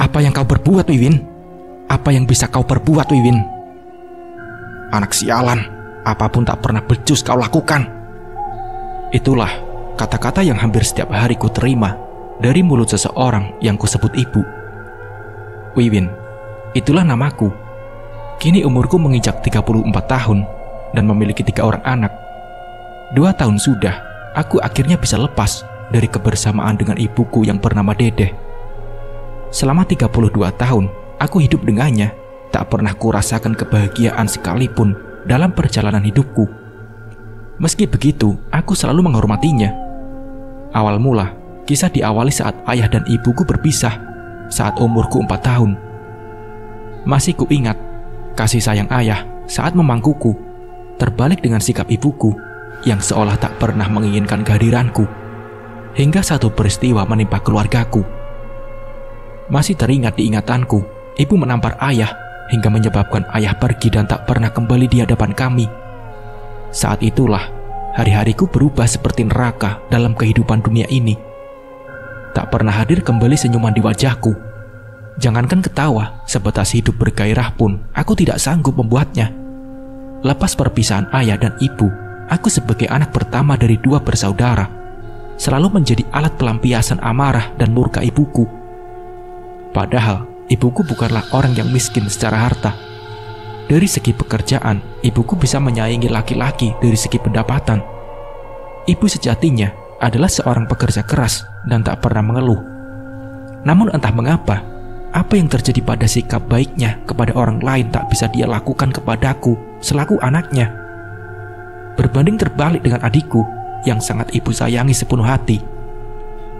Apa yang kau perbuat, Wiwin? Apa yang bisa kau perbuat, Wiwin? Anak sialan, apapun tak pernah becus kau lakukan. Itulah kata-kata yang hampir setiap hari ku terima dari mulut seseorang yang kusebut ibu. Wiwin, itulah namaku. Kini umurku menginjak 34 tahun dan memiliki 3 orang anak. 2 tahun sudah, aku akhirnya bisa lepas dari kebersamaan dengan ibuku yang bernama Dedeh. Selama 32 tahun, aku hidup dengannya, tak pernah kurasakan kebahagiaan sekalipun dalam perjalanan hidupku. Meski begitu, aku selalu menghormatinya. Awal mula, kisah diawali saat ayah dan ibuku berpisah saat umurku 4 tahun. Masih kuingat kasih sayang ayah saat memangkuku, terbalik dengan sikap ibuku yang seolah tak pernah menginginkan kehadiranku, hingga satu peristiwa menimpa keluargaku. Masih teringat di ingatanku, ibu menampar ayah hingga menyebabkan ayah pergi dan tak pernah kembali di hadapan kami. Saat itulah hari-hariku berubah seperti neraka dalam kehidupan dunia ini. Tak pernah hadir kembali senyuman di wajahku. Jangankan ketawa, sebatas hidup bergairah pun aku tidak sanggup membuatnya. Lepas perpisahan ayah dan ibu, aku sebagai anak pertama dari 2 bersaudara selalu menjadi alat pelampiasan amarah dan murka ibuku. Padahal ibuku bukanlah orang yang miskin secara harta. Dari segi pekerjaan, ibuku bisa menyaingi laki-laki dari segi pendapatan. Ibu sejatinya adalah seorang pekerja keras dan tak pernah mengeluh. Namun entah mengapa, apa yang terjadi pada sikap baiknya kepada orang lain tak bisa dia lakukan kepadaku selaku anaknya. Berbanding terbalik dengan adikku yang sangat ibu sayangi sepenuh hati.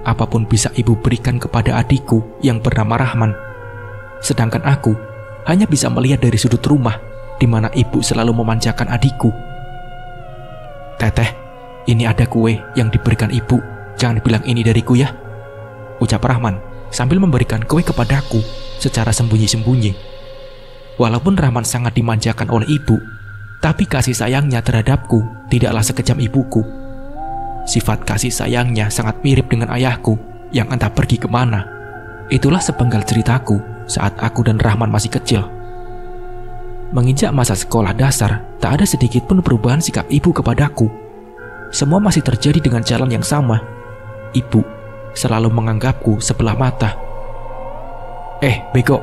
Apapun bisa ibu berikan kepada adikku yang bernama Rahman. Sedangkan aku hanya bisa melihat dari sudut rumah di mana ibu selalu memanjakan adikku. "Teteh, ini ada kue yang diberikan ibu. Jangan bilang ini dariku ya," ucap Rahman sambil memberikan kue kepadaku secara sembunyi-sembunyi. Walaupun Rahman sangat dimanjakan oleh ibu, tapi kasih sayangnya terhadapku tidaklah sekejam ibuku. Sifat kasih sayangnya sangat mirip dengan ayahku yang entah pergi kemana. Itulah sepenggal ceritaku saat aku dan Rahman masih kecil. Menginjak masa sekolah dasar, tak ada sedikit pun perubahan sikap ibu kepadaku. Semua masih terjadi dengan jalan yang sama. Ibu selalu menganggapku sebelah mata. Bego,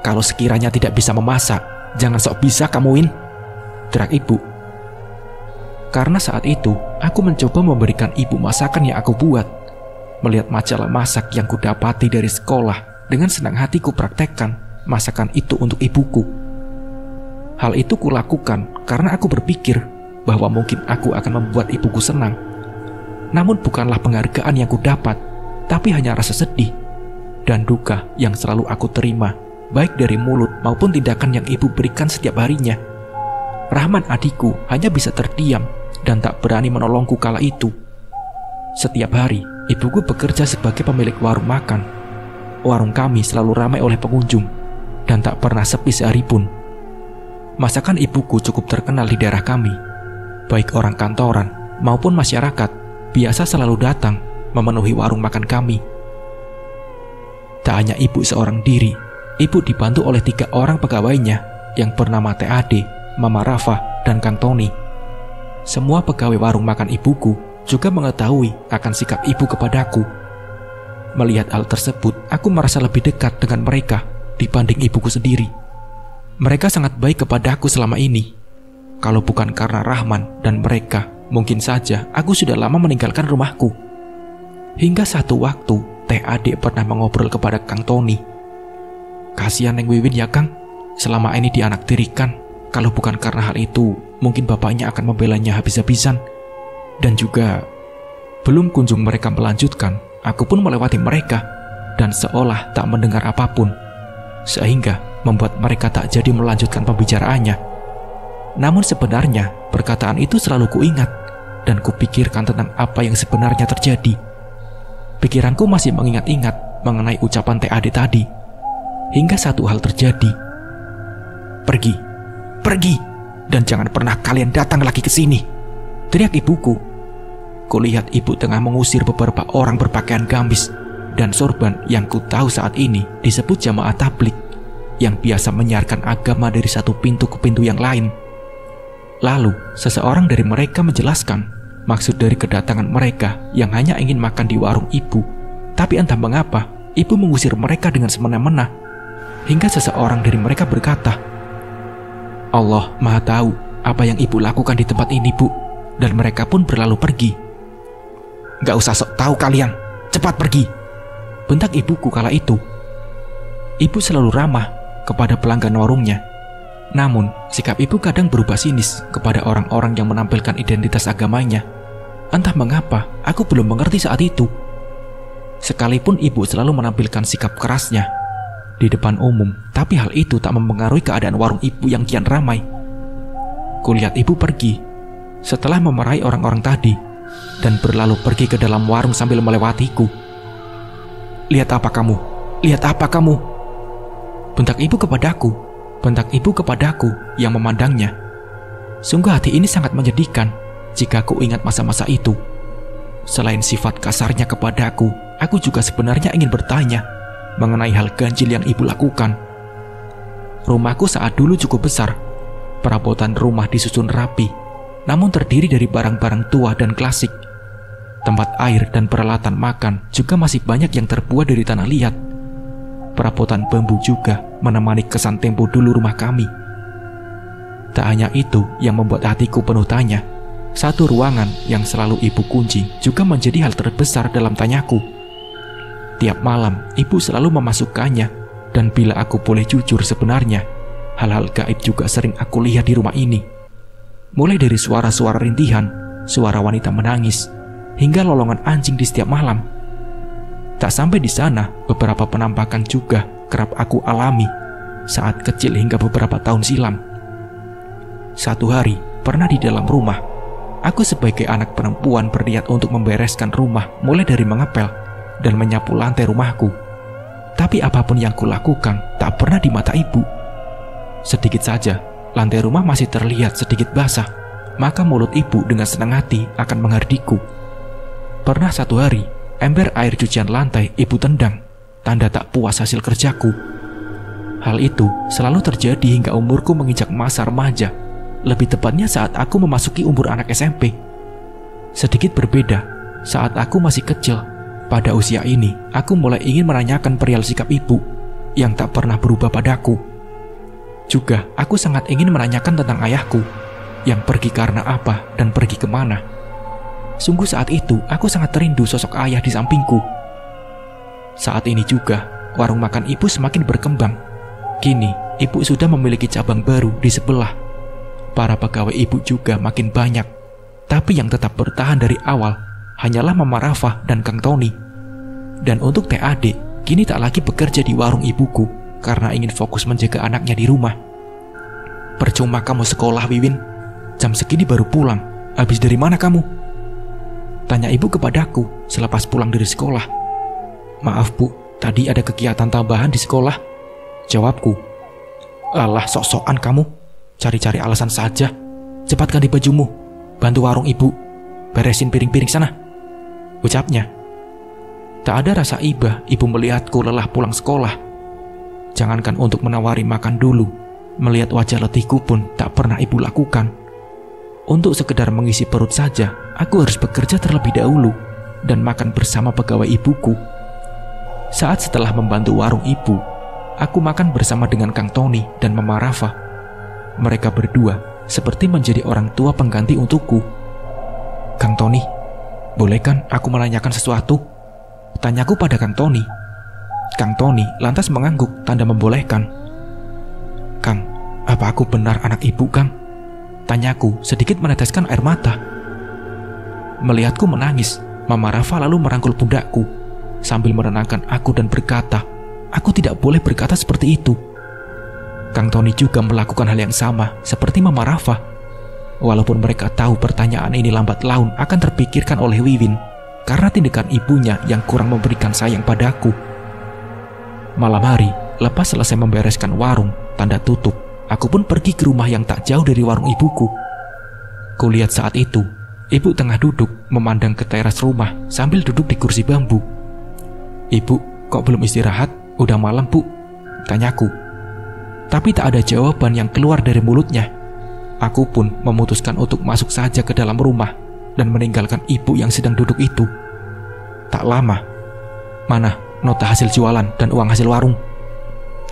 kalau sekiranya tidak bisa memasak, jangan sok bisa kamu, Win," teriak ibu. Karena saat itu, aku mencoba memberikan ibu masakan yang aku buat. Melihat majalah masak yang kudapati dari sekolah, dengan senang hati kupraktekkan masakan itu untuk ibuku. Hal itu kulakukan karena aku berpikir bahwa mungkin aku akan membuat ibuku senang. Namun bukanlah penghargaan yang kudapat, tapi hanya rasa sedih dan duka yang selalu aku terima, baik dari mulut maupun tindakan yang ibu berikan setiap harinya. Rahman adikku hanya bisa terdiam dan tak berani menolongku kala itu. Setiap hari, ibuku bekerja sebagai pemilik warung makan. Warung kami selalu ramai oleh pengunjung dan tak pernah sepi sehari pun. Masakan ibuku cukup terkenal di daerah kami. Baik orang kantoran maupun masyarakat biasa selalu datang memenuhi warung makan kami. Tak hanya ibu seorang diri, ibu dibantu oleh 3 orang pegawainya yang bernama Teh Ade, Mama Rafa, dan Kang Tony. Semua pegawai warung makan ibuku juga mengetahui akan sikap ibu kepadaku. Melihat hal tersebut, aku merasa lebih dekat dengan mereka dibanding ibuku sendiri. Mereka sangat baik kepadaku selama ini. Kalau bukan karena Rahman dan mereka, mungkin saja aku sudah lama meninggalkan rumahku. Hingga satu waktu, Teh Ade pernah mengobrol kepada Kang Tony. "Kasihan Neng Wiwin ya Kang, selama ini dianaktirikan. Kalau bukan karena hal itu, mungkin bapaknya akan membelanya habis-habisan." Dan juga, belum kunjung mereka melanjutkan, aku pun melewati mereka dan seolah tak mendengar apapun, sehingga membuat mereka tak jadi melanjutkan pembicaraannya. Namun sebenarnya, perkataan itu selalu kuingat dan kupikirkan tentang apa yang sebenarnya terjadi. Pikiranku masih mengingat-ingat mengenai ucapan Teh Ade tadi, hingga satu hal terjadi. Pergi, dan jangan pernah kalian datang lagi ke sini," teriak ibuku. Kulihat ibu tengah mengusir beberapa orang berpakaian gamis dan sorban yang ku tahu saat ini disebut jamaah tablik yang biasa menyiarkan agama dari satu pintu ke pintu yang lain. Lalu, seseorang dari mereka menjelaskan maksud dari kedatangan mereka yang hanya ingin makan di warung ibu. Tapi entah mengapa, ibu mengusir mereka dengan semena-mena. Hingga seseorang dari mereka berkata, "Allah Maha tahu apa yang ibu lakukan di tempat ini, Bu." Dan mereka pun berlalu pergi. "Gak usah sok tahu kalian, cepat pergi," bentak ibuku kala itu. Ibu selalu ramah kepada pelanggan warungnya. Namun, sikap ibu kadang berubah sinis kepada orang-orang yang menampilkan identitas agamanya. Entah mengapa, aku belum mengerti saat itu. Sekalipun ibu selalu menampilkan sikap kerasnya di depan umum, tapi hal itu tak mempengaruhi keadaan warung ibu yang kian ramai. Kulihat ibu pergi setelah memarahi orang-orang tadi dan berlalu pergi ke dalam warung sambil melewatiku. "Lihat apa kamu? Lihat apa kamu?" bentak ibu kepadaku yang memandangnya. Sungguh hati ini sangat menyedihkan jika aku ingat masa-masa itu. Selain sifat kasarnya kepadaku, aku juga sebenarnya ingin bertanya mengenai hal ganjil yang ibu lakukan. Rumahku saat dulu cukup besar. Perabotan rumah disusun rapi, namun terdiri dari barang-barang tua dan klasik. Tempat air dan peralatan makan juga masih banyak yang terbuat dari tanah liat. Perabotan bambu juga menemani kesan tempo dulu rumah kami. Tak hanya itu yang membuat hatiku penuh tanya. Satu ruangan yang selalu ibu kunci juga menjadi hal terbesar dalam tanyaku. Tiap malam, ibu selalu memasukkannya, dan bila aku boleh jujur sebenarnya, hal-hal gaib juga sering aku lihat di rumah ini. Mulai dari suara-suara rintihan, suara wanita menangis, hingga lolongan anjing di setiap malam. Tak sampai di sana, beberapa penampakan juga kerap aku alami saat kecil hingga beberapa tahun silam. Satu hari, pernah di dalam rumah, aku sebagai anak perempuan berniat untuk membereskan rumah mulai dari mengepel dan menyapu lantai rumahku. Tapi apapun yang kulakukan tak pernah di mata ibu. Sedikit saja, lantai rumah masih terlihat sedikit basah, maka mulut ibu dengan senang hati akan menghardiku. Pernah satu hari, ember air cucian lantai ibu tendang, tanda tak puas hasil kerjaku. Hal itu selalu terjadi hingga umurku menginjak masa remaja, lebih tepatnya saat aku memasuki umur anak SMP. Sedikit berbeda, saat aku masih kecil, pada usia ini aku mulai ingin menanyakan perihal sikap ibu yang tak pernah berubah padaku. Juga aku sangat ingin menanyakan tentang ayahku, yang pergi karena apa dan pergi kemana. Sungguh saat itu aku sangat rindu sosok ayah di sampingku. Saat ini juga warung makan ibu semakin berkembang. Kini ibu sudah memiliki cabang baru di sebelah. Para pegawai ibu juga makin banyak. Tapi yang tetap bertahan dari awal hanyalah Mama Rafa dan Kang Tony. Dan untuk Teh Ade kini tak lagi bekerja di warung ibuku karena ingin fokus menjaga anaknya di rumah. "Percuma kamu sekolah, Wiwin. Jam segini baru pulang. Habis dari mana kamu?" tanya ibu kepadaku selepas pulang dari sekolah. "Maaf Bu, tadi ada kegiatan tambahan di sekolah," jawabku. "Alah, sok-sokan kamu. Cari-cari alasan saja. Cepat ganti bajumu. Bantu warung ibu. Beresin piring-piring sana," ucapnya. Tak ada rasa iba ibu melihatku lelah pulang sekolah. Jangankan untuk menawari makan dulu, melihat wajah letihku pun tak pernah ibu lakukan. Untuk sekedar mengisi perut saja, aku harus bekerja terlebih dahulu dan makan bersama pegawai ibuku. Saat setelah membantu warung ibu, aku makan bersama dengan Kang Tony dan Mama Rafa. Mereka berdua seperti menjadi orang tua pengganti untukku. "Kang Tony, boleh kan aku menanyakan sesuatu?" tanyaku pada Kang Tony. Kang Tony lantas mengangguk tanda membolehkan. "Kang, apa aku benar anak ibu, Kang?" tanyaku sedikit meneteskan air mata. Melihatku menangis, Mama Rafa lalu merangkul pundakku sambil menenangkan aku dan berkata, "Aku tidak boleh berkata seperti itu." Kang Tony juga melakukan hal yang sama seperti Mama Rafa. Walaupun mereka tahu pertanyaan ini lambat laun akan terpikirkan oleh Wiwin karena tindakan ibunya yang kurang memberikan sayang padaku. Malam hari, lepas selesai membereskan warung, tanda tutup, aku pun pergi ke rumah yang tak jauh dari warung ibuku. Kulihat saat itu, ibu tengah duduk memandang ke teras rumah sambil duduk di kursi bambu. "Ibu, kok belum istirahat? Udah malam, Bu," tanyaku. Tapi tak ada jawaban yang keluar dari mulutnya. Aku pun memutuskan untuk masuk saja ke dalam rumah dan meninggalkan ibu yang sedang duduk itu. Tak lama, "Mana nota hasil jualan dan uang hasil warung?"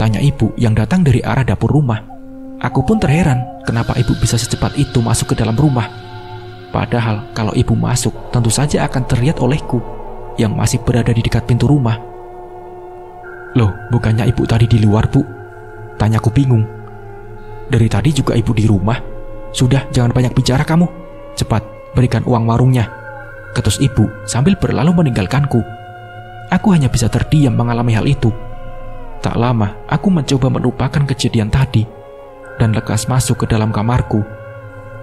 tanya ibu yang datang dari arah dapur rumah. Aku pun terheran kenapa ibu bisa secepat itu masuk ke dalam rumah. Padahal kalau ibu masuk, tentu saja akan terlihat olehku yang masih berada di dekat pintu rumah. "Loh, bukannya ibu tadi di luar, Bu?" tanyaku bingung. "Dari tadi juga ibu di rumah. Sudah, jangan banyak bicara kamu. Cepat, berikan uang warungnya," ketus ibu sambil berlalu meninggalkanku. Aku hanya bisa terdiam mengalami hal itu. Tak lama, aku mencoba melupakan kejadian tadi dan lekas masuk ke dalam kamarku.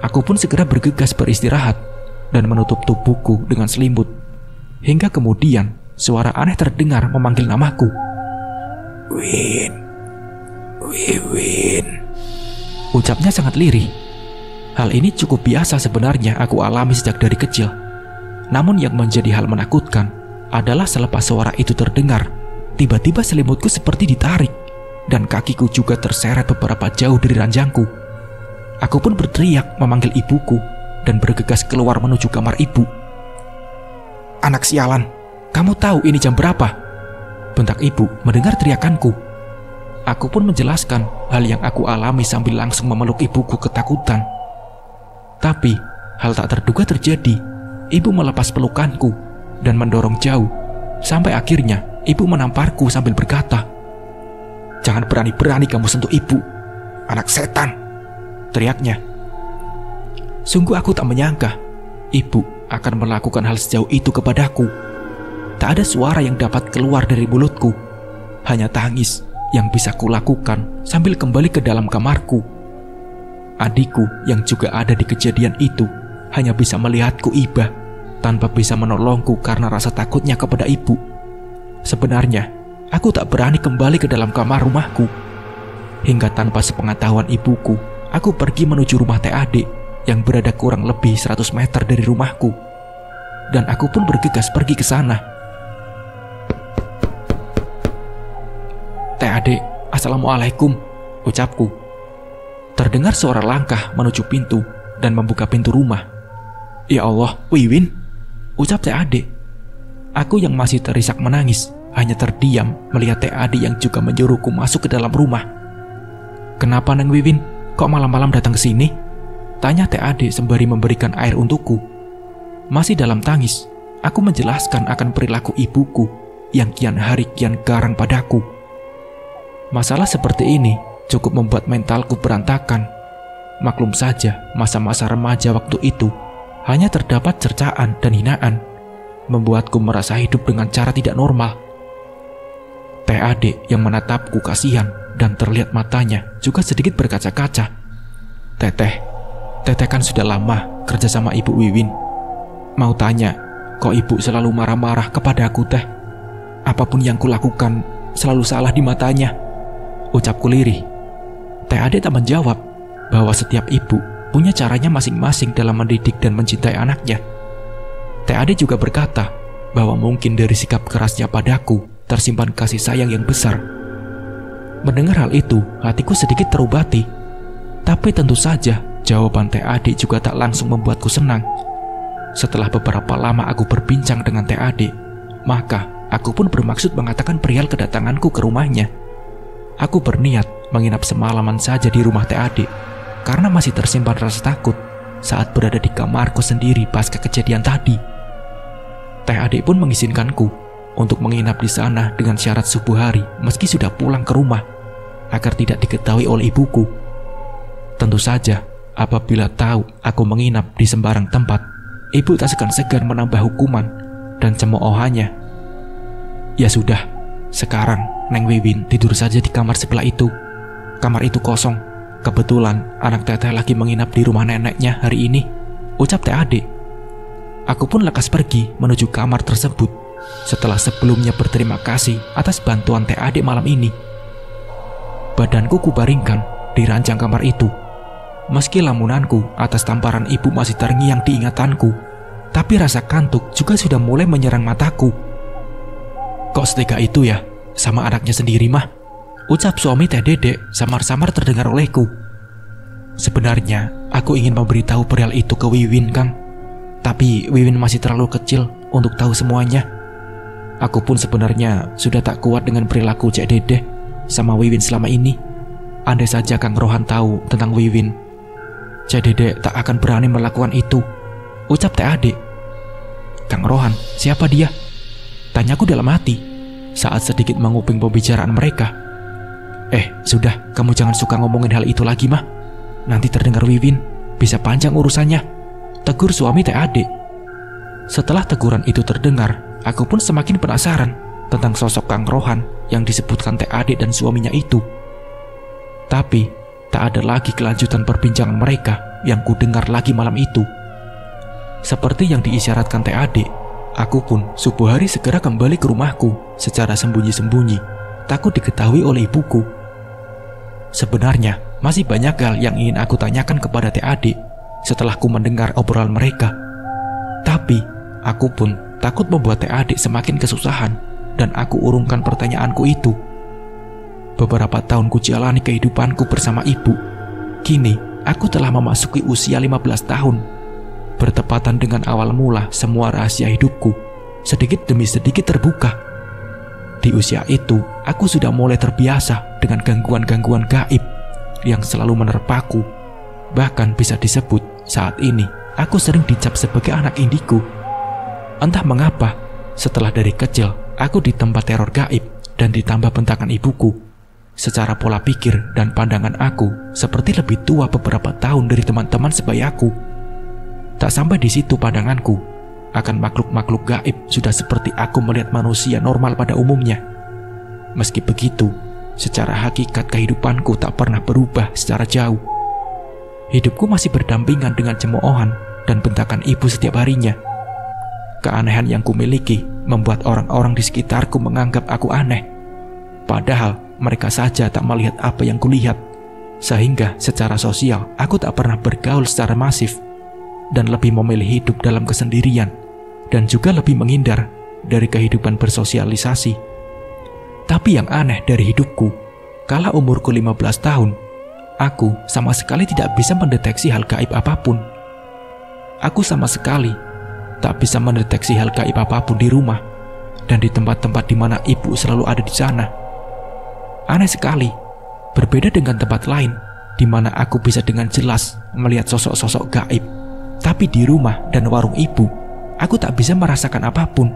Aku pun segera bergegas beristirahat dan menutup tubuhku dengan selimut. Hingga kemudian, suara aneh terdengar memanggil namaku. "Win, Wiwin," ucapnya sangat lirih. Hal ini cukup biasa sebenarnya aku alami sejak dari kecil. Namun yang menjadi hal menakutkan adalah selepas suara itu terdengar, tiba-tiba selimutku seperti ditarik dan kakiku juga terseret beberapa jauh dari ranjangku. Aku pun berteriak memanggil ibuku dan bergegas keluar menuju kamar ibu. "Anak sialan, kamu tahu ini jam berapa?" bentak ibu mendengar teriakanku. Aku pun menjelaskan hal yang aku alami sambil langsung memeluk ibuku ketakutan. Tapi hal tak terduga terjadi. Ibu melepas pelukanku dan mendorong jauh, sampai akhirnya ibu menamparku sambil berkata, "Jangan berani-berani kamu sentuh ibu, anak setan," teriaknya. Sungguh aku tak menyangka ibu akan melakukan hal sejauh itu kepadaku. Tak ada suara yang dapat keluar dari mulutku, hanya tangis yang bisa kulakukan sambil kembali ke dalam kamarku. Adikku yang juga ada di kejadian itu hanya bisa melihatku iba tanpa bisa menolongku karena rasa takutnya kepada ibu. Sebenarnya, aku tak berani kembali ke dalam kamar rumahku. Hingga tanpa sepengetahuan ibuku, aku pergi menuju rumah teh adik yang berada kurang lebih 100 meter dari rumahku. Dan aku pun bergegas pergi ke sana. "Teh adik, assalamualaikum," ucapku. Terdengar suara langkah menuju pintu dan membuka pintu rumah. "Ya Allah, Wiwin," ucap teh adik. Aku yang masih terisak menangis hanya terdiam melihat teh adik yang juga menyuruhku masuk ke dalam rumah. "Kenapa Neng Wiwin? Kok malam-malam datang ke sini?" tanya teh adik sembari memberikan air untukku. Masih dalam tangis, aku menjelaskan akan perilaku ibuku yang kian hari kian garang padaku. Masalah seperti ini cukup membuat mentalku berantakan. Maklum saja, masa-masa remaja waktu itu hanya terdapat cercaan dan hinaan, membuatku merasa hidup dengan cara tidak normal. Teh adik yang menatapku kasihan dan terlihat matanya juga sedikit berkaca-kaca. Teteh kan sudah lama kerja sama Ibu Wiwin. Mau tanya, kok ibu selalu marah-marah kepada aku, Teh? Apapun yang kulakukan selalu salah di matanya, ucapku lirih. Teh adik tak menjawab bahwa setiap ibu punya caranya masing-masing dalam mendidik dan mencintai anaknya. Teh adik juga berkata bahwa mungkin dari sikap kerasnya padaku tersimpan kasih sayang yang besar. Mendengar hal itu, hatiku sedikit terobati. Tapi tentu saja jawaban teh adik juga tak langsung membuatku senang. Setelah beberapa lama aku berbincang dengan teh adik, maka aku pun bermaksud mengatakan perihal kedatanganku ke rumahnya. Aku berniat menginap semalaman saja di rumah teh adik karena masih tersimpan rasa takut saat berada di kamarku sendiri pasca kejadian tadi. Teh adik pun mengizinkanku untuk menginap di sana dengan syarat subuh hari meski sudah pulang ke rumah agar tidak diketahui oleh ibuku. Tentu saja apabila tahu aku menginap di sembarang tempat, ibu tak segan-segan menambah hukuman dan cemoohannya. Ya sudah, sekarang Neng Wiwin tidur saja di kamar sebelah itu. Kamar itu kosong. Kebetulan anak teteh lagi menginap di rumah neneknya hari ini, ucap teh adik. Aku pun lekas pergi menuju kamar tersebut setelah sebelumnya berterima kasih atas bantuan teh adik malam ini. Badanku kubaringkan di ranjang kamar itu. Meski lamunanku atas tamparan ibu masih terngiang di ingatanku, tapi rasa kantuk juga sudah mulai menyerang mataku. Kok setega itu ya sama anaknya sendiri mah? Ucap suami Teh Dedek samar-samar terdengar olehku. Sebenarnya aku ingin memberitahu perihal itu ke Wiwin, Kang. Tapi Wiwin masih terlalu kecil untuk tahu semuanya. Aku pun sebenarnya sudah tak kuat dengan perilaku Cek Dedek sama Wiwin selama ini. Andai saja Kang Rohan tahu tentang Wiwin, Cek Dedek tak akan berani melakukan itu, ucap Teh Ade. Kang Rohan, siapa dia? Tanyaku dalam hati saat sedikit menguping pembicaraan mereka. Sudah, kamu jangan suka ngomongin hal itu lagi mah. Nanti terdengar Wiwin, bisa panjang urusannya, tegur suami Teh Ade. Setelah teguran itu terdengar, aku pun semakin penasaran tentang sosok Kang Rohan yang disebutkan Teh Ade dan suaminya itu. Tapi tak ada lagi kelanjutan perbincangan mereka yang kudengar lagi malam itu. Seperti yang diisyaratkan Teh Ade, aku pun subuh hari segera kembali ke rumahku secara sembunyi-sembunyi, takut diketahui oleh ibuku. Sebenarnya masih banyak hal yang ingin aku tanyakan kepada Teh Ade setelah ku mendengar obrolan mereka. Tapi aku pun takut membuat Teh Ade semakin kesusahan dan aku urungkan pertanyaanku itu. Beberapa tahun ku jalani kehidupanku bersama ibu. Kini aku telah memasuki usia 15 tahun. Bertepatan dengan awal mula semua rahasia hidupku sedikit demi sedikit terbuka. Di usia itu, aku sudah mulai terbiasa dengan gangguan-gangguan gaib yang selalu menerpaku. Bahkan bisa disebut saat ini, aku sering dicap sebagai anak indigo. Entah mengapa, setelah dari kecil, aku ditempa teror gaib dan ditambah bentakan ibuku. Secara pola pikir dan pandangan aku seperti lebih tua beberapa tahun dari teman-teman sebayaku. Tak sampai di situ pandanganku akan makhluk-makhluk gaib sudah seperti aku melihat manusia normal pada umumnya. Meski begitu, secara hakikat kehidupanku tak pernah berubah secara jauh. Hidupku masih berdampingan dengan cemoohan dan bentakan ibu setiap harinya. Keanehan yang kumiliki membuat orang-orang di sekitarku menganggap aku aneh. Padahal mereka saja tak melihat apa yang kulihat. Sehingga secara sosial aku tak pernah bergaul secara masif dan lebih memilih hidup dalam kesendirian, dan juga lebih menghindar dari kehidupan bersosialisasi. Tapi yang aneh dari hidupku, kala umurku 15 tahun, aku sama sekali tidak bisa mendeteksi hal gaib apapun. Aku sama sekali tak bisa mendeteksi hal gaib apapun di rumah dan di tempat-tempat di mana ibu selalu ada di sana. Aneh sekali, berbeda dengan tempat lain di mana aku bisa dengan jelas melihat sosok-sosok gaib. Tapi di rumah dan warung ibu, aku tak bisa merasakan apapun.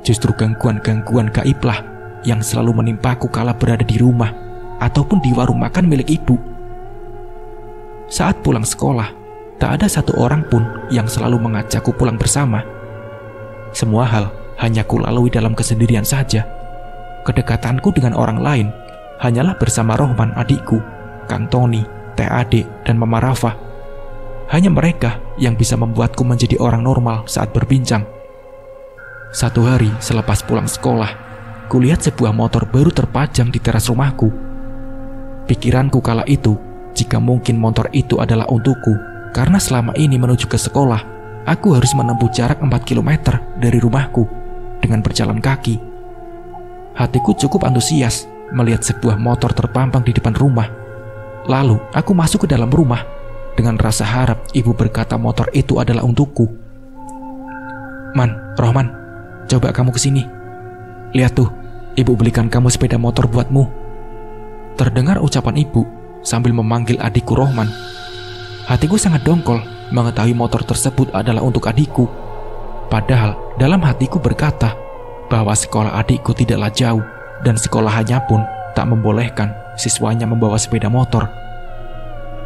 Justru gangguan-gangguan gaiblah yang selalu menimpaku kala berada di rumah ataupun di warung makan milik ibu. Saat pulang sekolah, tak ada satu orang pun yang selalu mengajakku pulang bersama. Semua hal hanya kulalui dalam kesendirian saja. Kedekatanku dengan orang lain hanyalah bersama Rohman adikku, Kang Tony, Teh Ade, dan Mama Rafa. Hanya mereka yang bisa membuatku menjadi orang normal saat berbincang. Satu hari selepas pulang sekolah, kulihat sebuah motor baru terpajang di teras rumahku. Pikiranku kala itu, jika mungkin motor itu adalah untukku, karena selama ini menuju ke sekolah, aku harus menempuh jarak 4 km dari rumahku dengan berjalan kaki. Hatiku cukup antusias melihat sebuah motor terpampang di depan rumah. Lalu aku masuk ke dalam rumah dengan rasa harap ibu berkata motor itu adalah untukku. Rohman, coba kamu kesini. Lihat tuh, ibu belikan kamu sepeda motor buatmu. Terdengar ucapan ibu sambil memanggil adikku Rohman. Hatiku sangat dongkol mengetahui motor tersebut adalah untuk adikku. Padahal dalam hatiku berkata bahwa sekolah adikku tidaklah jauh dan sekolahannya pun tak membolehkan siswanya membawa sepeda motor.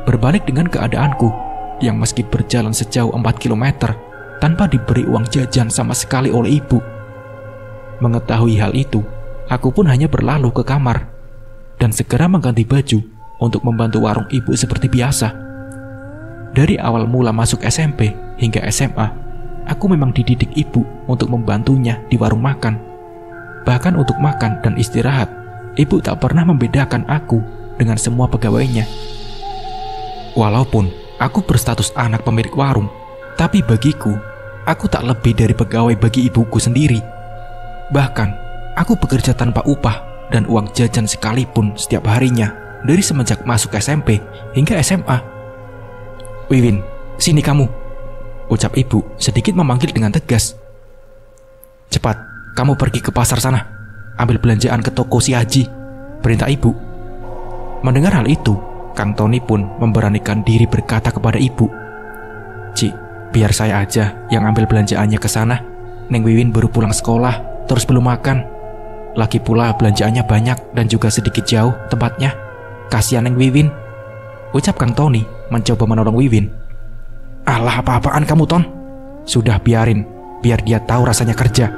Berbalik dengan keadaanku yang meski berjalan sejauh 4 km tanpa diberi uang jajan sama sekali oleh ibu. Mengetahui hal itu, aku pun hanya berlalu ke kamar dan segera mengganti baju untuk membantu warung ibu seperti biasa. Dari awal mula masuk SMP hingga SMA, aku memang dididik ibu untuk membantunya di warung makan. Bahkan untuk makan dan istirahat, ibu tak pernah membedakan aku dengan semua pegawainya. Walaupun aku berstatus anak pemilik warung, tapi bagiku, aku tak lebih dari pegawai bagi ibuku sendiri. Bahkan, Aku bekerja tanpa upah dan uang jajan sekalipun setiap harinya dari semenjak masuk SMP hingga SMA. Wiwin, sini kamu, ucap ibu sedikit memanggil dengan tegas. Cepat, kamu pergi ke pasar sana, ambil belanjaan ke toko si Haji, perintah ibu. Mendengar hal itu, Kang Tony pun memberanikan diri berkata kepada ibu, Ci, biar saya aja yang ambil belanjaannya ke sana. Neng Wiwin baru pulang sekolah, terus belum makan. Lagi pula belanjaannya banyak dan juga sedikit jauh tempatnya. Kasihan Neng Wiwin, ucap Kang Tony mencoba menolong Wiwin. Alah, apa-apaan kamu, Ton? Sudah biarin, biar dia tahu rasanya kerja,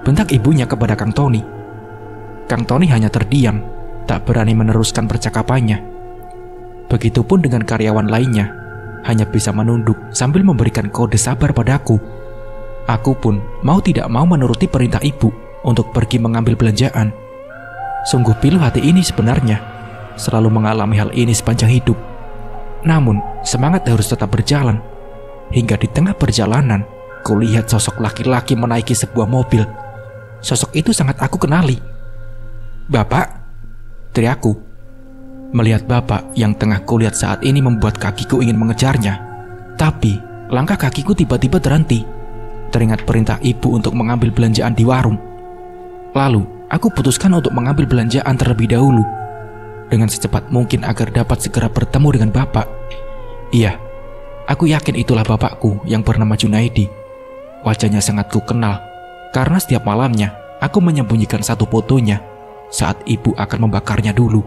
bentak ibunya kepada Kang Tony. Kang Tony hanya terdiam, tak berani meneruskan percakapannya. Begitupun dengan karyawan lainnya, hanya bisa menunduk sambil memberikan kode sabar padaku. Aku pun mau tidak mau menuruti perintah ibu untuk pergi mengambil belanjaan. Sungguh pilu hati ini sebenarnya, selalu mengalami hal ini sepanjang hidup. Namun semangat harus tetap berjalan. Hingga di tengah perjalanan, kulihat sosok laki-laki menaiki sebuah mobil. Sosok itu sangat aku kenali. Bapak, teriakku. Melihat bapak yang tengah kulihat saat ini membuat kakiku ingin mengejarnya. Tapi langkah kakiku tiba-tiba terhenti. Teringat perintah ibu untuk mengambil belanjaan di warung. Lalu aku putuskan untuk mengambil belanjaan terlebih dahulu, dengan secepat mungkin agar dapat segera bertemu dengan bapak. Iya, aku yakin itulah bapakku yang bernama Junaidi. Wajahnya sangat ku kenal, karena setiap malamnya aku menyembunyikan satu fotonya saat ibu akan membakarnya dulu.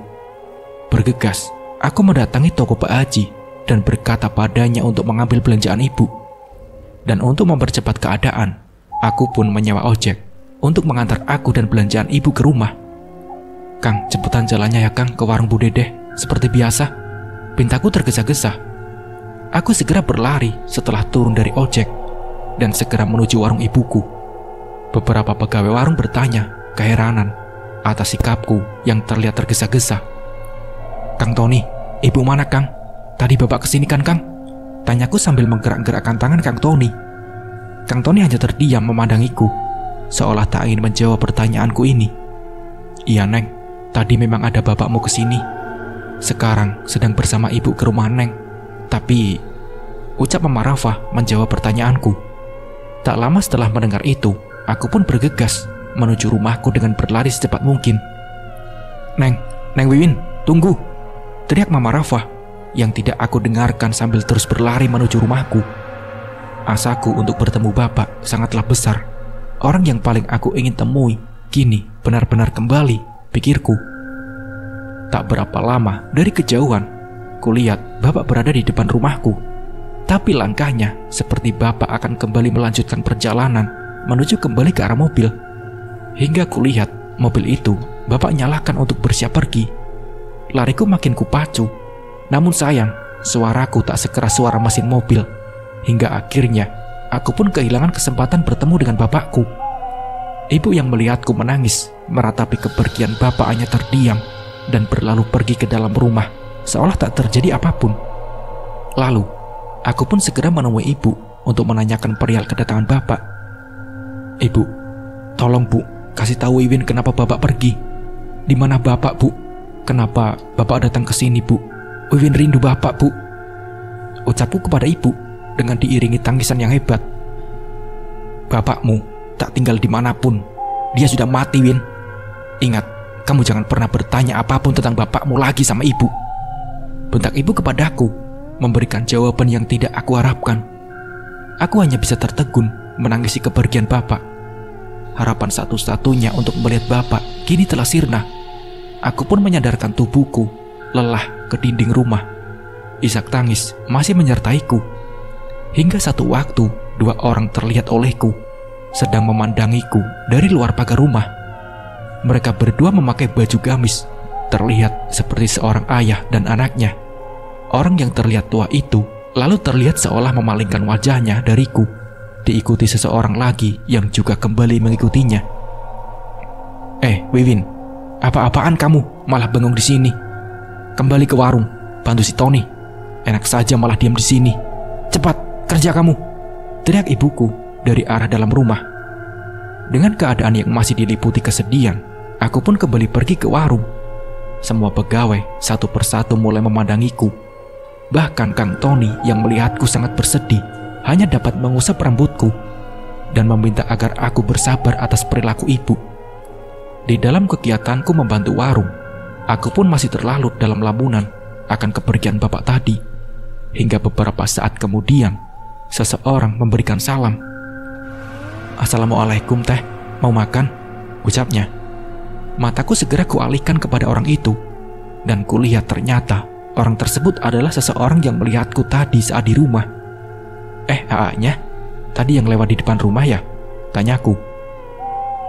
Bergegas, aku mendatangi toko Pak Haji dan berkata padanya untuk mengambil belanjaan ibu. Dan untuk mempercepat keadaan, aku pun menyewa ojek untuk mengantar aku dan belanjaan ibu ke rumah. Kang, cepetan jalannya ya Kang ke warung Bu Dedeh, seperti biasa, pintaku tergesa-gesa. Aku segera berlari setelah turun dari ojek dan segera menuju warung ibuku. Beberapa pegawai warung bertanya keheranan atas sikapku yang terlihat tergesa-gesa. Kang Tony, ibu mana Kang? Tadi bapak kesini kan Kang? Tanyaku sambil menggerak-gerakkan tangan Kang Tony. Kang Tony hanya terdiam memandangiku, seolah tak ingin menjawab pertanyaanku ini. Iya Neng, tadi memang ada bapakmu kesini. Sekarang sedang bersama ibu ke rumah Neng. Tapi, ucap Mama Rafa menjawab pertanyaanku. Tak lama setelah mendengar itu, aku pun bergegas menuju rumahku dengan berlari secepat mungkin. Neng Wiwin, tunggu, teriak Mama Rafa yang tidak aku dengarkan sambil terus berlari menuju rumahku. Asaku untuk bertemu bapak sangatlah besar. Orang yang paling aku ingin temui kini benar-benar kembali, pikirku. Tak berapa lama dari kejauhan, kulihat bapak berada di depan rumahku. Tapi langkahnya seperti bapak akan kembali melanjutkan perjalanan menuju kembali ke arah mobil. Hingga kulihat mobil itu bapak nyalakan untuk bersiap pergi. Lariku makin kupacu. Namun sayang, suaraku tak sekeras suara mesin mobil. Hingga akhirnya aku pun kehilangan kesempatan bertemu dengan bapakku. Ibu yang melihatku menangis meratapi kepergian bapak hanya terdiam dan berlalu pergi ke dalam rumah seolah tak terjadi apapun. Lalu aku pun segera menemui ibu untuk menanyakan perihal kedatangan bapak. Ibu, tolong Bu, kasih tahu Wiwin kenapa bapak pergi. Di mana bapak Bu? Kenapa bapak datang ke sini Bu? Wiwin rindu bapak Bu, ucapku kepada ibu dengan diiringi tangisan yang hebat. Bapakmu tak tinggal dimanapun, dia sudah mati Win. Ingat, kamu jangan pernah bertanya apapun tentang bapakmu lagi sama ibu, bentak ibu kepadaku, memberikan jawaban yang tidak aku harapkan. Aku hanya bisa tertegun menangisi kepergian bapak. Harapan satu-satunya untuk melihat bapak kini telah sirna. Aku pun menyadarkan tubuhku lelah ke dinding rumah. Isak tangis masih menyertaiku. Hingga satu waktu, dua orang terlihat olehku sedang memandangiku dari luar pagar rumah. Mereka berdua memakai baju gamis, terlihat seperti seorang ayah dan anaknya. Orang yang terlihat tua itu lalu terlihat seolah memalingkan wajahnya dariku, diikuti seseorang lagi yang juga kembali mengikutinya. Wiwin, apa-apaan kamu malah bengong di sini? Kembali ke warung, bantu si Tony. Enak saja malah diam di sini. Cepat, kerja kamu, teriak ibuku dari arah dalam rumah. Dengan keadaan yang masih diliputi kesedihan, aku pun kembali pergi ke warung. Semua pegawai satu persatu mulai memandangiku. Bahkan Kang Tony yang melihatku sangat bersedih hanya dapat mengusap rambutku dan meminta agar aku bersabar atas perilaku ibu. Di dalam kegiatanku membantu warung, aku pun masih terlalut dalam lamunan akan kepergian bapak tadi. Hingga beberapa saat kemudian, seseorang memberikan salam. "Assalamualaikum teh, mau makan?" ucapnya. Mataku segera kualihkan kepada orang itu, dan kulihat ternyata orang tersebut adalah seseorang yang melihatku tadi saat di rumah. "AA-nya, tadi yang lewat di depan rumah ya?" tanyaku.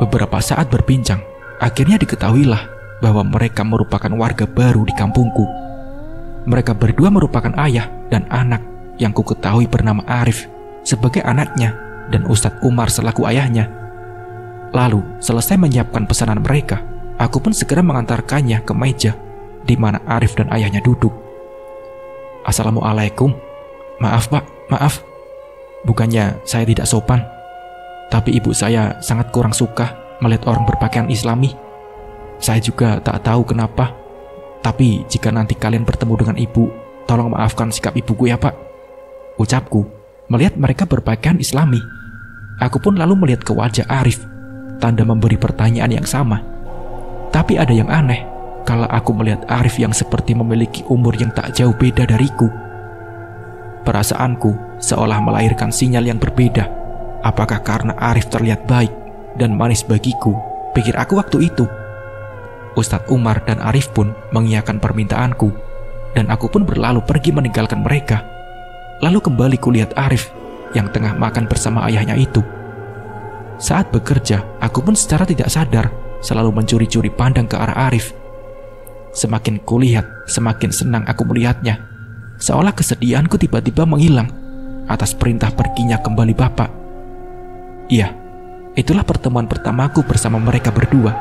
Beberapa saat berbincang, akhirnya diketahuilah bahwa mereka merupakan warga baru di kampungku. Mereka berdua merupakan ayah dan anak yang ku ketahui bernama Arif sebagai anaknya dan Ustadz Umar selaku ayahnya. Lalu, selesai menyiapkan pesanan mereka, aku pun segera mengantarkannya ke meja di mana Arif dan ayahnya duduk. "Assalamualaikum. Maaf pak, maaf. Bukannya saya tidak sopan, tapi ibu saya sangat kurang suka melihat orang berpakaian islami. Saya juga tak tahu kenapa. Tapi jika nanti kalian bertemu dengan ibu, tolong maafkan sikap ibuku ya pak," ucapku melihat mereka berpakaian islami. Aku pun lalu melihat ke wajah Arif, tanda memberi pertanyaan yang sama. Tapi ada yang aneh kala aku melihat Arif yang seperti memiliki umur yang tak jauh beda dariku. Perasaanku seolah melahirkan sinyal yang berbeda. Apakah karena Arif terlihat baik dan manis bagiku, pikir aku waktu itu. Ustadz Umar dan Arif pun mengiyakan permintaanku, dan aku pun berlalu pergi meninggalkan mereka. Lalu kembali kulihat Arif yang tengah makan bersama ayahnya itu. Saat bekerja, aku pun secara tidak sadar selalu mencuri-curi pandang ke arah Arif. Semakin kulihat, semakin senang aku melihatnya. Seolah kesedihanku tiba-tiba menghilang atas perintah perginya kembali bapak. Iya, itulah pertemuan pertamaku bersama mereka berdua.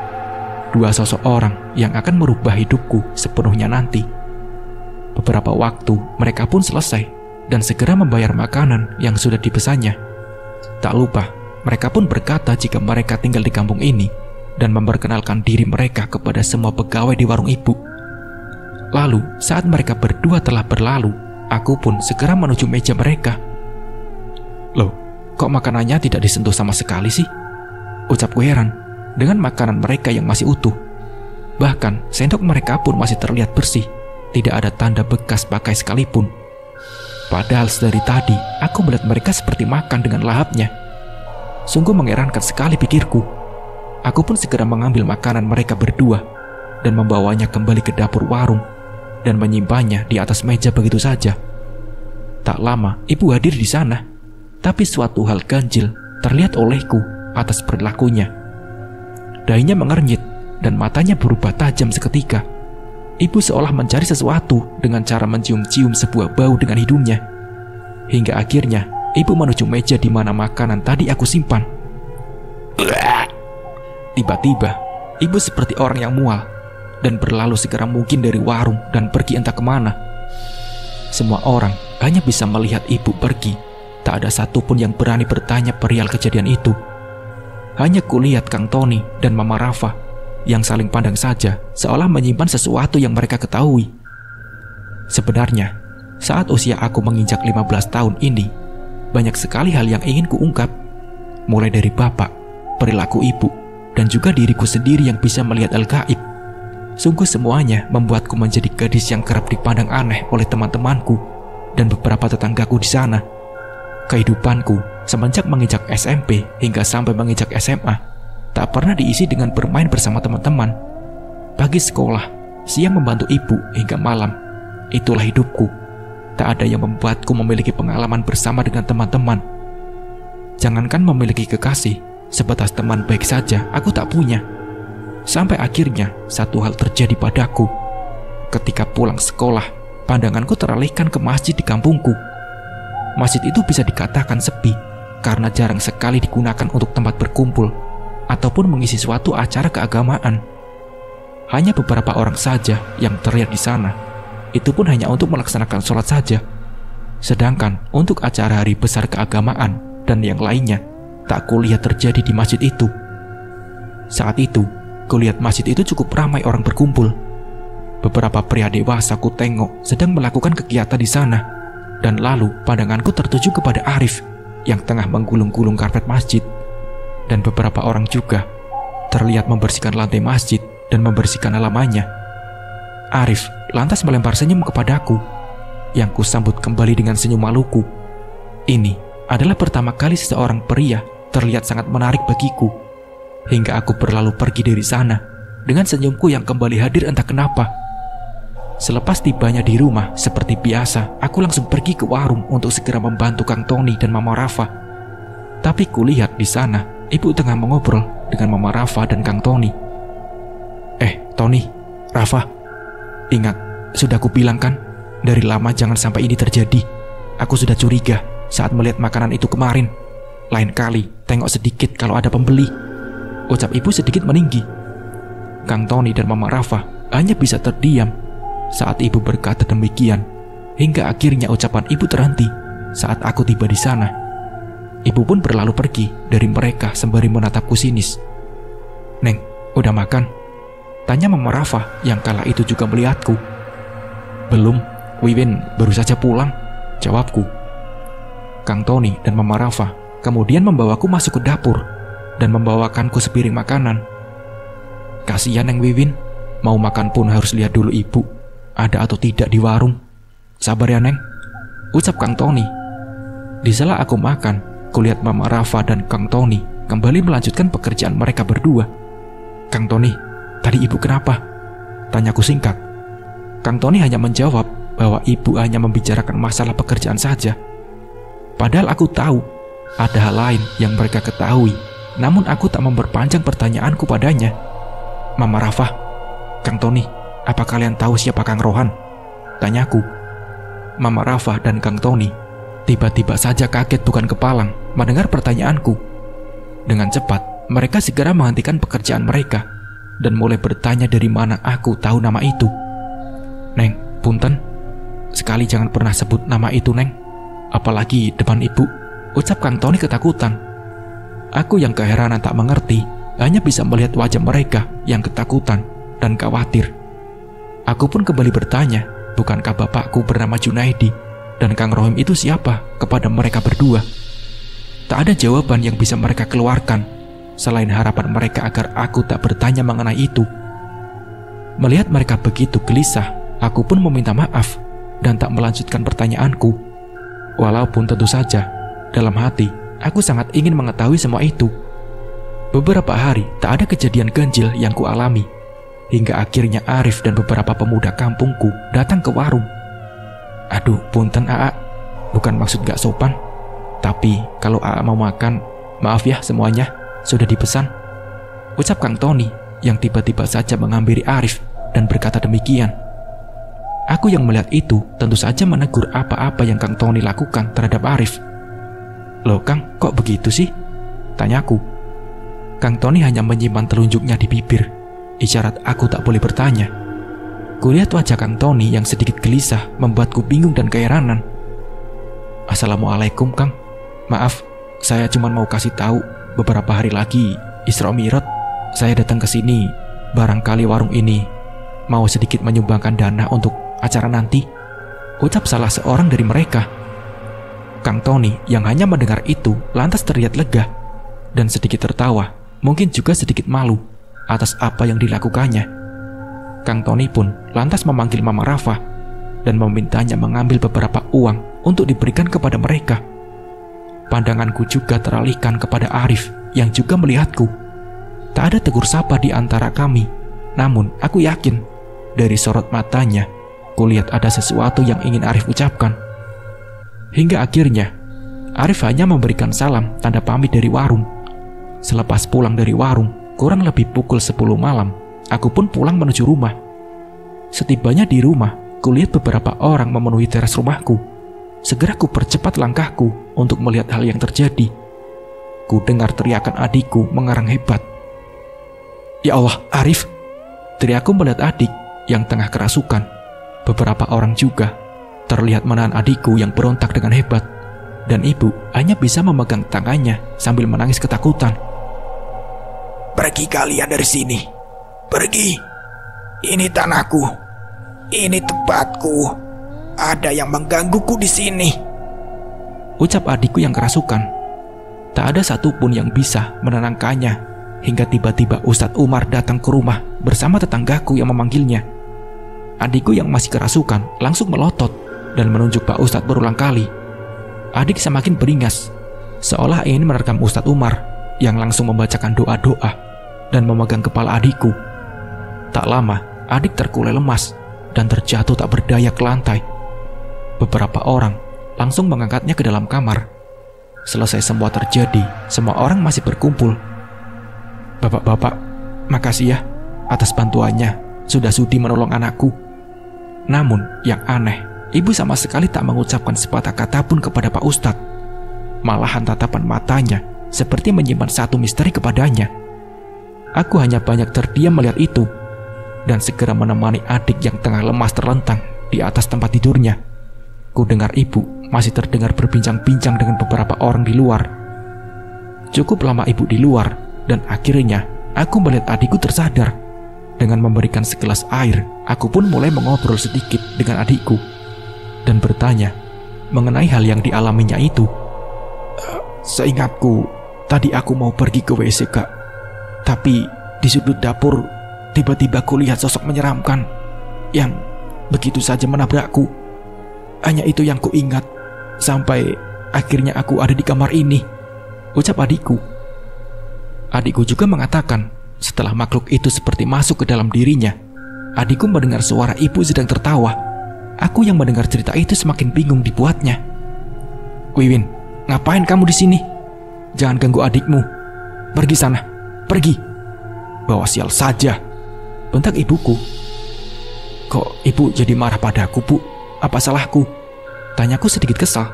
Dua sosok orang yang akan merubah hidupku sepenuhnya nanti. Beberapa waktu mereka pun selesai dan segera membayar makanan yang sudah dipesannya. Tak lupa, mereka pun berkata jika mereka tinggal di kampung ini dan memperkenalkan diri mereka kepada semua pegawai di warung ibu. Lalu, saat mereka berdua telah berlalu, aku pun segera menuju meja mereka. "Loh, kok makanannya tidak disentuh sama sekali sih?" ucapku heran dengan makanan mereka yang masih utuh. Bahkan, sendok mereka pun masih terlihat bersih, tidak ada tanda bekas pakai sekalipun. Padahal sedari tadi, aku melihat mereka seperti makan dengan lahapnya. Sungguh mengherankan sekali pikirku. Aku pun segera mengambil makanan mereka berdua dan membawanya kembali ke dapur warung dan menyimpannya di atas meja begitu saja. Tak lama, ibu hadir di sana, tapi suatu hal ganjil terlihat olehku atas perilakunya. Dahinya mengernyit dan matanya berubah tajam seketika. Ibu seolah mencari sesuatu dengan cara mencium-cium sebuah bau dengan hidungnya. Hingga akhirnya, ibu menuju meja di mana makanan tadi aku simpan. Tiba-tiba, ibu seperti orang yang mual dan berlalu segera mungkin dari warung dan pergi entah kemana. Semua orang hanya bisa melihat ibu pergi. Tak ada satupun yang berani bertanya perihal kejadian itu. Hanya kulihat Kang Tony dan Mama Rafa yang saling pandang saja, seolah menyimpan sesuatu yang mereka ketahui. Sebenarnya, saat usia aku menginjak 15 tahun ini, banyak sekali hal yang ingin kuungkap. Mulai dari bapak, perilaku ibu, dan juga diriku sendiri yang bisa melihat al-gaib. Sungguh semuanya membuatku menjadi gadis yang kerap dipandang aneh oleh teman-temanku dan beberapa tetanggaku di sana. Kehidupanku semenjak menginjak SMP hingga sampai menginjak SMA tak pernah diisi dengan bermain bersama teman-teman. Pagi sekolah, siang membantu ibu hingga malam. Itulah hidupku. Tak ada yang membuatku memiliki pengalaman bersama dengan teman-teman. Jangankan memiliki kekasih, sebatas teman baik saja aku tak punya. Sampai akhirnya satu hal terjadi padaku. Ketika pulang sekolah, pandanganku teralihkan ke masjid di kampungku. Masjid itu bisa dikatakan sepi karena jarang sekali digunakan untuk tempat berkumpul ataupun mengisi suatu acara keagamaan. Hanya beberapa orang saja yang terlihat di sana. Itu pun hanya untuk melaksanakan sholat saja. Sedangkan untuk acara hari besar keagamaan dan yang lainnya, tak kulihat terjadi di masjid itu. Saat itu, kulihat masjid itu cukup ramai orang berkumpul. Beberapa pria dewasa ku tengok sedang melakukan kegiatan di sana, dan lalu pandanganku tertuju kepada Arif yang tengah menggulung-gulung karpet masjid. Dan beberapa orang juga terlihat membersihkan lantai masjid dan membersihkan halamannya. Arif lantas melempar senyum kepadaku, yang kusambut kembali dengan senyum maluku. Ini adalah pertama kali seseorang pria terlihat sangat menarik bagiku, hingga aku berlalu pergi dari sana dengan senyumku yang kembali hadir entah kenapa. Selepas tibanya di rumah, seperti biasa, aku langsung pergi ke warung untuk segera membantu Kang Tony dan Mama Rafa. Tapi kulihat di sana, ibu tengah mengobrol dengan Mama Rafa dan Kang Tony. Tony, Rafa, ingat, sudah kubilang kan, dari lama jangan sampai ini terjadi. Aku sudah curiga saat melihat makanan itu kemarin. Lain kali, tengok sedikit kalau ada pembeli, ucap ibu sedikit meninggi. Kang Tony dan Mama Rafa hanya bisa terdiam saat ibu berkata demikian, hingga akhirnya ucapan ibu terhenti saat aku tiba di sana. Ibu pun berlalu pergi dari mereka sembari menatapku sinis. "Neng, udah makan?" tanya Mama Rafa yang kala itu juga melihatku. "Belum, Wiwin baru saja pulang," jawabku. Kang Tony dan Mama Rafa kemudian membawaku masuk ke dapur dan membawakanku sepiring makanan. "Kasihan Neng Wiwin, mau makan pun harus lihat dulu ibu ada atau tidak di warung. Sabar ya Neng," ucap Kang Tony. Di sela aku makan, kulihat Mama Rafa dan Kang Tony kembali melanjutkan pekerjaan mereka berdua. "Kang Tony, tadi ibu kenapa?" tanyaku singkat. Kang Tony hanya menjawab bahwa ibu hanya membicarakan masalah pekerjaan saja. Padahal aku tahu ada hal lain yang mereka ketahui, namun aku tak memperpanjang pertanyaanku padanya. "Mama Rafa, Kang Tony, apa kalian tahu siapa Kang Rohan?" tanyaku. Mama Rafa dan Kang Tony tiba-tiba saja kaget bukan kepalang mendengar pertanyaanku. Dengan cepat, mereka segera menghentikan pekerjaan mereka dan mulai bertanya dari mana aku tahu nama itu. "Neng, punten, sekali jangan pernah sebut nama itu Neng, apalagi depan ibu," ucap Kang Tony ketakutan. Aku yang keheranan tak mengerti hanya bisa melihat wajah mereka yang ketakutan dan khawatir. Aku pun kembali bertanya, bukankah bapakku bernama Junaidi dan Kang Rohim itu siapa kepada mereka berdua. Tak ada jawaban yang bisa mereka keluarkan selain harapan mereka agar aku tak bertanya mengenai itu. Melihat mereka begitu gelisah, aku pun meminta maaf dan tak melanjutkan pertanyaanku. Walaupun tentu saja dalam hati aku sangat ingin mengetahui semua itu. Beberapa hari tak ada kejadian ganjil yang kualami, hingga akhirnya Arif dan beberapa pemuda kampungku datang ke warung. "Aduh, punten Aa, bukan maksud gak sopan, tapi kalau Aa mau makan, maaf ya semuanya, sudah dipesan," ucap Kang Tony yang tiba-tiba saja menghampiri Arif dan berkata demikian. Aku yang melihat itu tentu saja menegur apa-apa yang Kang Tony lakukan terhadap Arif. "Loh Kang, kok begitu sih?" tanyaku. Kang Tony hanya menyimpan telunjuknya di bibir, isyarat aku tak boleh bertanya. Kulihat wajah Kang Tony yang sedikit gelisah membuatku bingung dan keheranan. "Assalamualaikum Kang, maaf, saya cuma mau kasih tahu beberapa hari lagi Isra Mi'raj saya datang ke sini, barangkali warung ini mau sedikit menyumbangkan dana untuk acara nanti," ucap salah seorang dari mereka. Kang Tony yang hanya mendengar itu lantas terlihat lega dan sedikit tertawa, mungkin juga sedikit malu atas apa yang dilakukannya. Kang Tony pun lantas memanggil Mama Rafa dan memintanya mengambil beberapa uang untuk diberikan kepada mereka. Pandanganku juga teralihkan kepada Arif yang juga melihatku. Tak ada tegur sapa di antara kami, namun aku yakin dari sorot matanya kulihat ada sesuatu yang ingin Arif ucapkan. Hingga akhirnya Arif hanya memberikan salam tanda pamit dari warung. Selepas pulang dari warung, kurang lebih pukul 10 malam, aku pun pulang menuju rumah. Setibanya di rumah, kulihat beberapa orang memenuhi teras rumahku. Segera ku percepat langkahku untuk melihat hal yang terjadi. Ku dengar teriakan adikku mengarang hebat. "Ya Allah, Arif!" teriakku melihat adik yang tengah kerasukan. Beberapa orang juga terlihat menahan adikku yang berontak dengan hebat, dan ibu hanya bisa memegang tangannya sambil menangis ketakutan. Pergi kalian dari sini. Pergi. Ini tanahku. Ini tempatku. Ada yang menggangguku di sini. Ucap adikku yang kerasukan. Tak ada satupun yang bisa menenangkannya hingga tiba-tiba Ustadz Umar datang ke rumah bersama tetanggaku yang memanggilnya. Adikku yang masih kerasukan langsung melotot dan menunjuk Pak Ustadz berulang kali. Adik semakin beringas, seolah ingin menerkam Ustadz Umar yang langsung membacakan doa-doa dan memegang kepala adikku. Tak lama, adik terkulai lemas dan terjatuh tak berdaya ke lantai. Beberapa orang langsung mengangkatnya ke dalam kamar. Selesai semua terjadi, semua orang masih berkumpul. Bapak-bapak, makasih ya atas bantuannya, sudah sudi menolong anakku. Namun, yang aneh, ibu sama sekali tak mengucapkan sepatah kata pun kepada Pak Ustadz. Malahan tatapan matanya seperti menyimpan satu misteri kepadanya. Aku hanya banyak terdiam melihat itu, dan segera menemani adik yang tengah lemas terlentang di atas tempat tidurnya. Ku dengar ibu masih terdengar berbincang-bincang dengan beberapa orang di luar. Cukup lama ibu di luar, dan akhirnya aku melihat adikku tersadar. Dengan memberikan segelas air, aku pun mulai mengobrol sedikit dengan adikku dan bertanya mengenai hal yang dialaminya itu. Seingatku, tadi aku mau pergi ke WC, Kak. Tapi di sudut dapur, tiba-tiba ku lihat sosok menyeramkan yang begitu saja menabrakku. Hanya itu yang ku ingat sampai akhirnya aku ada di kamar ini, ucap adikku. Adikku juga mengatakan setelah makhluk itu seperti masuk ke dalam dirinya, adikku mendengar suara ibu sedang tertawa. Aku yang mendengar cerita itu semakin bingung dibuatnya. Wiwin, ngapain kamu di sini? Jangan ganggu adikmu. Pergi sana, pergi. Bawa sial saja, bentak ibuku. Kok ibu jadi marah padaku, Bu? Apa salahku? Tanyaku sedikit kesal.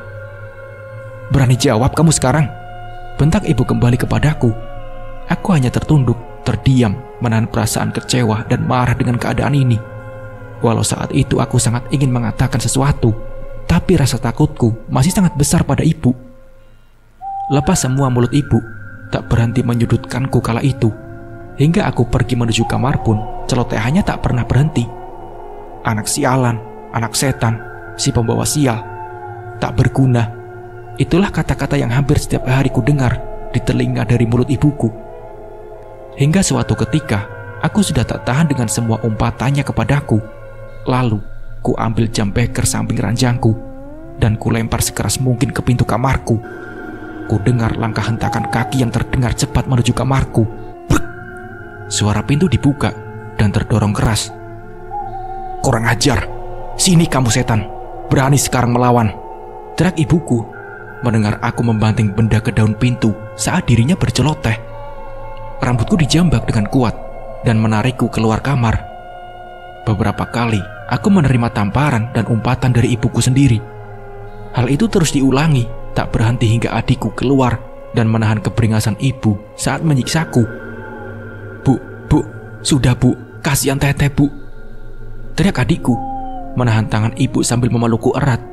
Berani jawab kamu sekarang, bentak ibu kembali kepadaku. Aku hanya tertunduk, terdiam, menahan perasaan kecewa dan marah dengan keadaan ini. Walau saat itu aku sangat ingin mengatakan sesuatu, tapi rasa takutku masih sangat besar pada ibu. Lepas semua mulut ibu, tak berhenti menyudutkanku kala itu. Hingga aku pergi menuju kamar pun, celotehannya tak pernah berhenti. Anak sialan, anak setan, si pembawa sial, tak berguna. Itulah kata-kata yang hampir setiap hari ku dengar di telinga dari mulut ibuku. Hingga suatu ketika, aku sudah tak tahan dengan semua umpatannya kepadaku. Lalu, ku ambil jam beker samping ranjangku dan ku lempar sekeras mungkin ke pintu kamarku. Ku dengar langkah hentakan kaki yang terdengar cepat menuju kamarku. Brrr! Suara pintu dibuka dan terdorong keras. Kurang ajar, sini kamu setan, berani sekarang melawan, teriak ibuku mendengar aku membanting benda ke daun pintu saat dirinya berceloteh. Rambutku dijambak dengan kuat dan menarikku keluar kamar. Beberapa kali aku menerima tamparan dan umpatan dari ibuku sendiri. Hal itu terus diulangi, tak berhenti hingga adikku keluar dan menahan keberingasan ibu saat menyiksaku. Bu, sudah Bu, kasihan Teteh Bu, teriak adikku menahan tangan ibu sambil memelukku erat.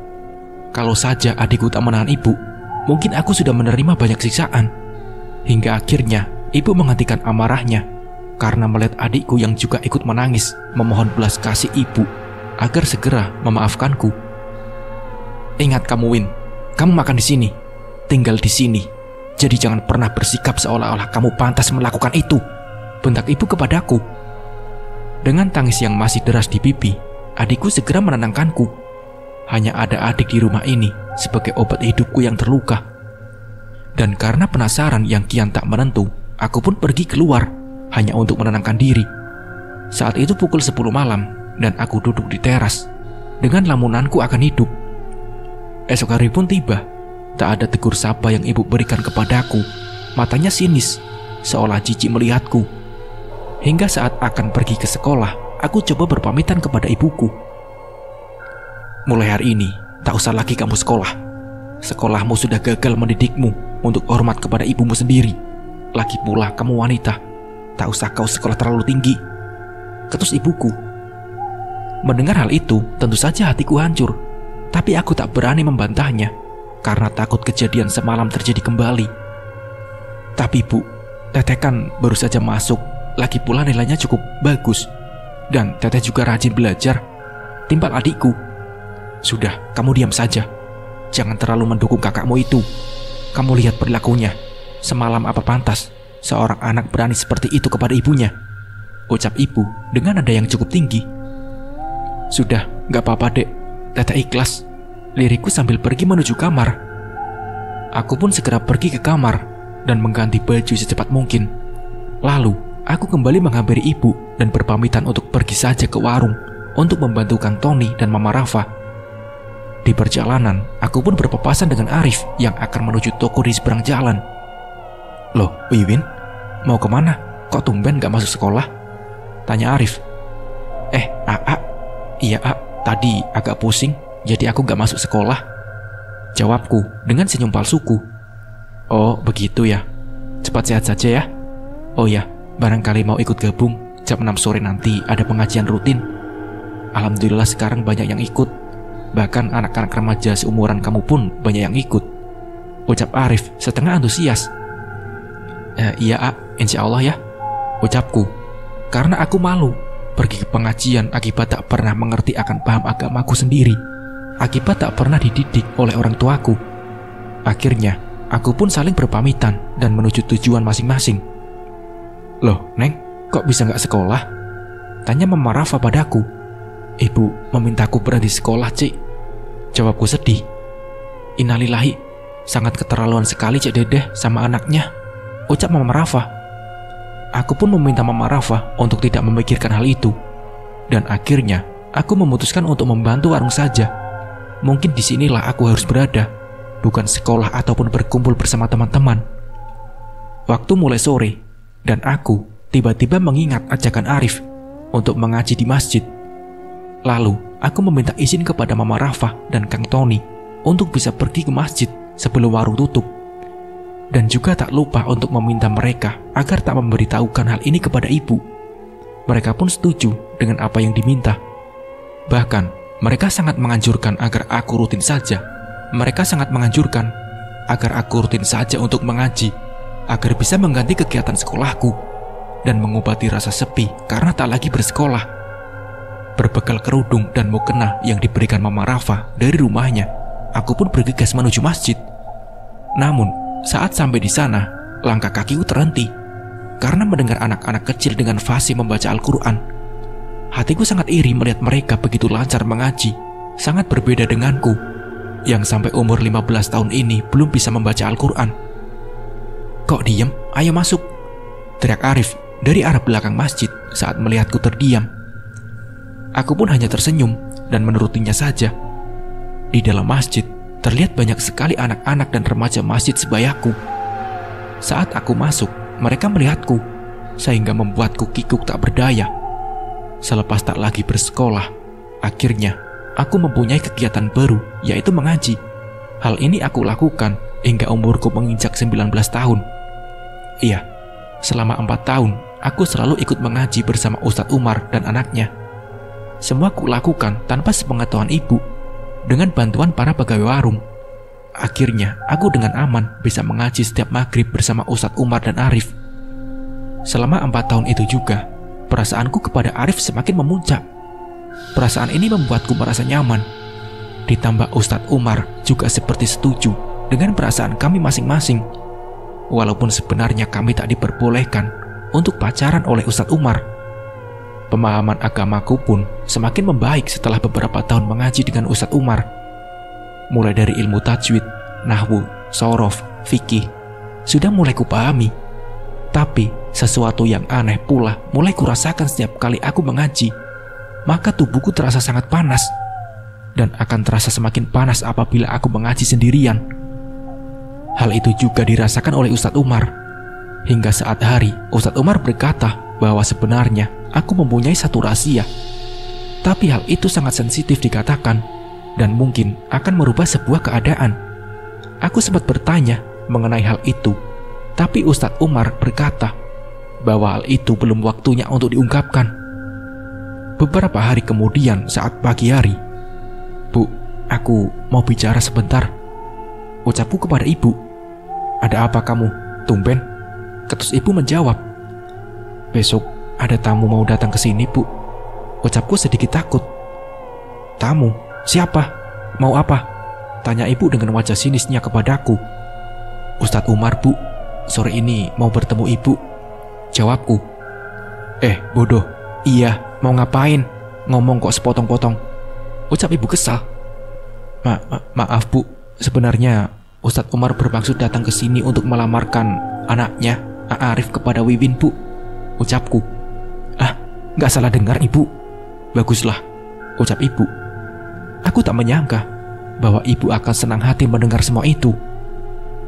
Kalau saja adikku tak menahan ibu, mungkin aku sudah menerima banyak siksaan. Hingga akhirnya ibu menghentikan amarahnya karena melihat adikku yang juga ikut menangis memohon belas kasih ibu agar segera memaafkanku. Ingat kamu Win, kamu makan di sini, tinggal di sini. Jadi jangan pernah bersikap seolah-olah kamu pantas melakukan itu, bentak ibu kepadaku. Dengan tangis yang masih deras di pipi, adikku segera menenangkanku. Hanya ada adik di rumah ini sebagai obat hidupku yang terluka. Dan karena penasaran yang kian tak menentu, aku pun pergi keluar hanya untuk menenangkan diri. Saat itu pukul 10 malam dan aku duduk di teras dengan lamunanku akan hidup. Esok hari pun tiba. Tak ada tegur sapa yang ibu berikan kepadaku. Matanya sinis, seolah jijik melihatku. Hingga saat akan pergi ke sekolah, aku coba berpamitan kepada ibuku. Mulai hari ini, tak usah lagi kamu sekolah. Sekolahmu sudah gagal mendidikmu untuk hormat kepada ibumu sendiri. Lagi pula kamu wanita, tak usah kau sekolah terlalu tinggi, ketus ibuku. Mendengar hal itu, tentu saja hatiku hancur. Tapi aku tak berani membantahnya karena takut kejadian semalam terjadi kembali. Tapi Bu, Teteh kan baru saja masuk, lagi pula nilainya cukup bagus. Dan Teteh juga rajin belajar, timbal adikku. Sudah, kamu diam saja. Jangan terlalu mendukung kakakmu itu. Kamu lihat perilakunya. Semalam apa pantas seorang anak berani seperti itu kepada ibunya? Ucap ibu dengan nada yang cukup tinggi. Sudah, gak apa-apa dek, Teteh ikhlas, lirikku sambil pergi menuju kamar. Aku pun segera pergi ke kamar dan mengganti baju secepat mungkin. Lalu, aku kembali menghampiri ibu dan berpamitan untuk pergi saja ke warung untuk membantu Kang Tony dan Mama Rafa. Di perjalanan, aku pun berpapasan dengan Arif yang akan menuju toko di seberang jalan. Loh, Wiwin, mau kemana? Kok tumben gak masuk sekolah? Tanya Arif. Aa, iya tadi agak pusing, jadi aku gak masuk sekolah. Jawabku dengan senyum palsuku. Oh, begitu ya. Cepat sehat saja ya. Oh ya, barangkali mau ikut gabung. Jam 6 sore nanti ada pengajian rutin. Alhamdulillah sekarang banyak yang ikut. Bahkan anak-anak remaja seumuran kamu pun banyak yang ikut. Ucap Arif setengah antusias. Iya, insya Allah ya. Ucapku, karena aku malu pergi ke pengajian akibat tak pernah mengerti akan paham agamaku sendiri, akibat tak pernah dididik oleh orang tuaku. Akhirnya, aku pun saling berpamitan dan menuju tujuan masing-masing. Loh, Neng, kok bisa gak sekolah? Tanya Mama Rafa padaku. Ibu memintaku berhenti sekolah, Cik. Jawabku sedih. Innalillahi, sangat keterlaluan sekali Cik Dedeh sama anaknya, ucap Mama Rafa. Aku pun meminta Mama Rafa untuk tidak memikirkan hal itu. Dan akhirnya, aku memutuskan untuk membantu warung saja. Mungkin disinilah aku harus berada, bukan sekolah ataupun berkumpul bersama teman-teman. Waktu mulai sore, dan aku tiba-tiba mengingat ajakan Arif untuk mengaji di masjid. Lalu, aku meminta izin kepada Mama Rafa dan Kang Tony untuk bisa pergi ke masjid sebelum warung tutup. Dan juga tak lupa untuk meminta mereka agar tak memberitahukan hal ini kepada ibu. Mereka pun setuju dengan apa yang diminta. Bahkan, mereka sangat menganjurkan agar aku rutin saja. Mereka sangat menganjurkan agar aku rutin saja untuk mengaji, agar bisa mengganti kegiatan sekolahku dan mengobati rasa sepi karena tak lagi bersekolah. Berbekal kerudung dan mukena yang diberikan Mama Rafa dari rumahnya, aku pun bergegas menuju masjid. Namun, saat sampai di sana, langkah kakiku terhenti karena mendengar anak-anak kecil dengan fasih membaca Al-Quran. Hatiku sangat iri melihat mereka begitu lancar mengaji, sangat berbeda denganku yang sampai umur 15 tahun ini belum bisa membaca Al-Quran. Kok diem? Ayo masuk, teriak Arif dari arah belakang masjid saat melihatku terdiam. Aku pun hanya tersenyum dan menurutinya saja. Di dalam masjid, terlihat banyak sekali anak-anak dan remaja masjid sebayaku. Saat aku masuk, mereka melihatku, sehingga membuatku kikuk tak berdaya. Selepas tak lagi bersekolah, akhirnya aku mempunyai kegiatan baru, yaitu mengaji. Hal ini aku lakukan hingga umurku menginjak 19 tahun. Iya, selama 4 tahun, aku selalu ikut mengaji bersama Ustadz Umar dan anaknya. Semua kulakukan tanpa sepengetahuan ibu, dengan bantuan para pegawai warung. Akhirnya, aku dengan aman bisa mengaji setiap maghrib bersama Ustadz Umar dan Arif. Selama 4 tahun itu juga, perasaanku kepada Arif semakin memuncak. Perasaan ini membuatku merasa nyaman. Ditambah Ustadz Umar juga seperti setuju dengan perasaan kami masing-masing. Walaupun sebenarnya kami tak diperbolehkan untuk pacaran oleh Ustadz Umar. Pemahaman agamaku pun semakin membaik setelah beberapa tahun mengaji dengan Ustadz Umar. Mulai dari ilmu tajwid, nahwu, sorof, fikih, sudah mulai kupahami. Tapi sesuatu yang aneh pula mulai kurasakan setiap kali aku mengaji. Maka tubuhku terasa sangat panas, dan akan terasa semakin panas apabila aku mengaji sendirian. Hal itu juga dirasakan oleh Ustadz Umar. Hingga saat hari, Ustadz Umar berkata bahwa sebenarnya aku mempunyai satu rahasia. Tapi hal itu sangat sensitif dikatakan, dan mungkin akan merubah sebuah keadaan. Aku sempat bertanya mengenai hal itu, tapi Ustadz Umar berkata bahwa hal itu belum waktunya untuk diungkapkan. Beberapa hari kemudian saat pagi hari, "Bu, aku mau bicara sebentar," ucapku kepada ibu. "Ada apa kamu? Tumben?" Ketus ibu menjawab, "Besok ada tamu mau datang ke sini, Bu." Ucapku sedikit takut. "Tamu? Siapa? Mau apa?" tanya ibu dengan wajah sinisnya kepadaku. "Ustadz Umar, Bu. Sore ini mau bertemu ibu," jawabku. Bodoh. Iya, mau ngapain? Ngomong kok sepotong-potong," ucap ibu kesal. Maaf, Bu. Sebenarnya Ustadz Umar bermaksud datang ke sini untuk melamarkan anaknya, Arif, kepada Wiwin, Bu, ucapku. Nggak salah dengar, Ibu. Baguslah, ucap ibu. Aku tak menyangka bahwa ibu akan senang hati mendengar semua itu.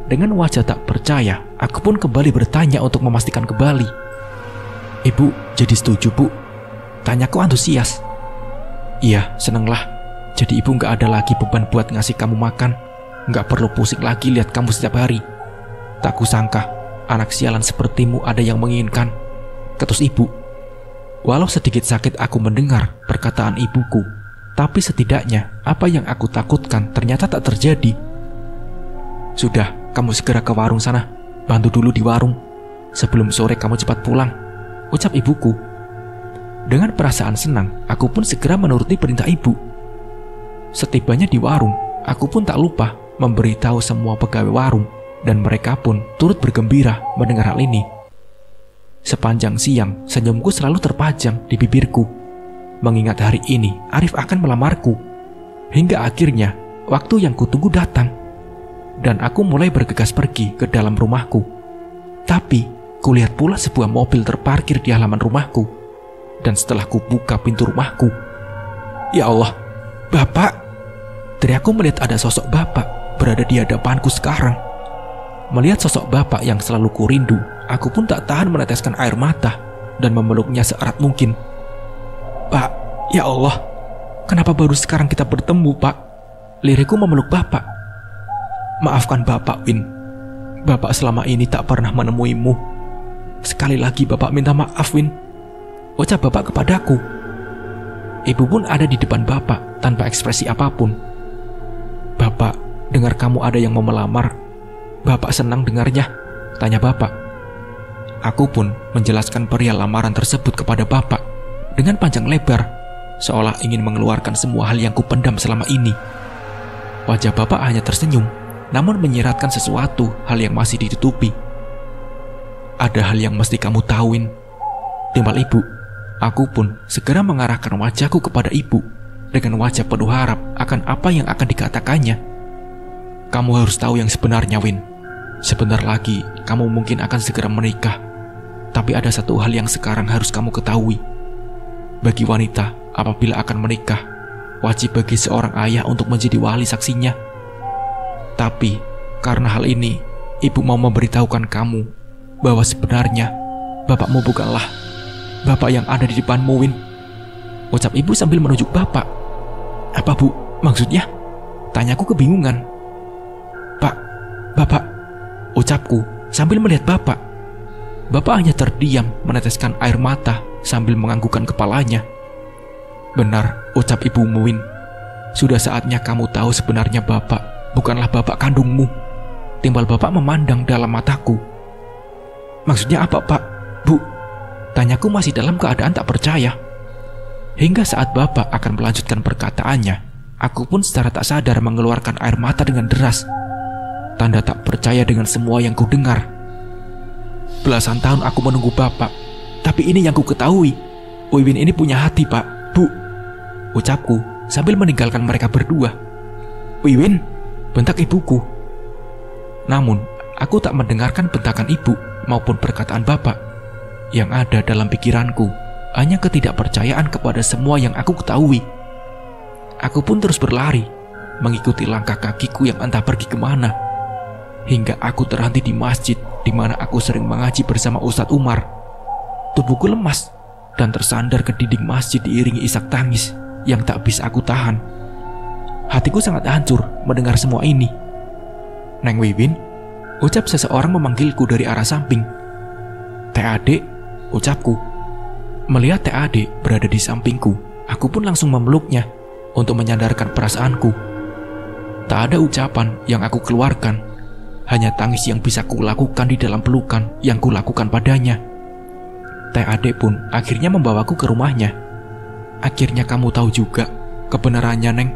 Dengan wajah tak percaya, aku pun kembali bertanya untuk memastikan kembali. "Ibu jadi setuju, Bu?" tanyaku antusias. "Iya, senenglah. Jadi ibu nggak ada lagi beban buat ngasih kamu makan. Nggak perlu pusing lagi lihat kamu setiap hari. Tak kusangka anak sialan sepertimu ada yang menginginkan," ketus ibu. Walau sedikit sakit aku mendengar perkataan ibuku, tapi setidaknya apa yang aku takutkan ternyata tak terjadi. "Sudah, kamu segera ke warung sana. Bantu dulu di warung. Sebelum sore kamu cepat pulang," ucap ibuku. Dengan perasaan senang, aku pun segera menuruti perintah ibu. Setibanya di warung, aku pun tak lupa memberitahu semua pegawai warung, dan mereka pun turut bergembira mendengar hal ini. Sepanjang siang, senyumku selalu terpajang di bibirku, mengingat hari ini Arif akan melamarku. Hingga akhirnya, waktu yang kutunggu datang, dan aku mulai bergegas pergi ke dalam rumahku. Tapi, kulihat pula sebuah mobil terparkir di halaman rumahku, dan setelah kubuka pintu rumahku, "Ya Allah, Bapak!" teriakku melihat ada sosok Bapak berada di hadapanku sekarang. Melihat sosok Bapak yang selalu kurindu, aku pun tak tahan meneteskan air mata dan memeluknya seerat mungkin. "Pak, ya Allah, kenapa baru sekarang kita bertemu, Pak?" lirikku memeluk Bapak. "Maafkan Bapak, Win. Bapak selama ini tak pernah menemuimu. Sekali lagi Bapak minta maaf, Win," ucap Bapak kepadaku. Ibu pun ada di depan Bapak tanpa ekspresi apapun. "Bapak, dengar kamu ada yang mau melamar. Bapak senang dengarnya," tanya Bapak. Aku pun menjelaskan perihal lamaran tersebut kepada Bapak dengan panjang lebar, seolah ingin mengeluarkan semua hal yang kupendam selama ini. Wajah Bapak hanya tersenyum, namun menyiratkan sesuatu hal yang masih ditutupi. "Ada hal yang mesti kamu tahuin," timbal ibu. Aku pun segera mengarahkan wajahku kepada ibu dengan wajah penuh harap akan apa yang akan dikatakannya. "Kamu harus tahu yang sebenarnya, Win. Sebentar lagi kamu mungkin akan segera menikah. Tapi ada satu hal yang sekarang harus kamu ketahui. Bagi wanita, apabila akan menikah, wajib bagi seorang ayah untuk menjadi wali saksinya. Tapi karena hal ini, ibu mau memberitahukan kamu bahwa sebenarnya bapakmu bukanlah bapak yang ada di depanmu, Win," ucap ibu sambil menunjuk Bapak. "Apa, Bu? Maksudnya?" tanyaku kebingungan. Bapak," ucapku sambil melihat Bapak. Bapak hanya terdiam meneteskan air mata sambil menganggukkan kepalanya. "Benar," ucap ibumu, Win. "Sudah saatnya kamu tahu sebenarnya Bapak bukanlah bapak kandungmu," timbal Bapak memandang dalam mataku. "Maksudnya apa, Pak? Bu?" tanyaku masih dalam keadaan tak percaya. Hingga saat Bapak akan melanjutkan perkataannya, aku pun secara tak sadar mengeluarkan air mata dengan deras. Tanda tak percaya dengan semua yang kudengar. Belasan tahun aku menunggu Bapak, tapi ini yang ku ketahui. Wiwin ini punya hati, Pak, Bu, ucapku sambil meninggalkan mereka berdua. "Wiwin?" bentak ibuku. Namun, aku tak mendengarkan bentakan ibu maupun perkataan Bapak. Yang ada dalam pikiranku hanya ketidakpercayaan kepada semua yang aku ketahui. Aku pun terus berlari, mengikuti langkah kakiku yang entah pergi kemana. Hingga aku terhenti di masjid di mana aku sering mengaji bersama Ustadz Umar. Tubuhku lemas dan tersandar ke dinding masjid diiringi isak tangis yang tak bisa aku tahan. Hatiku sangat hancur mendengar semua ini. "Neng Wiwin?" ucap seseorang memanggilku dari arah samping. "Teh Ade," ucapku. Melihat Teh Ade berada di sampingku, aku pun langsung memeluknya untuk menyadarkan perasaanku. Tak ada ucapan yang aku keluarkan, hanya tangis yang bisa kulakukan di dalam pelukan yang kulakukan padanya. Teh Ade pun akhirnya membawaku ke rumahnya. Akhirnya kamu tahu juga kebenarannya, Neng.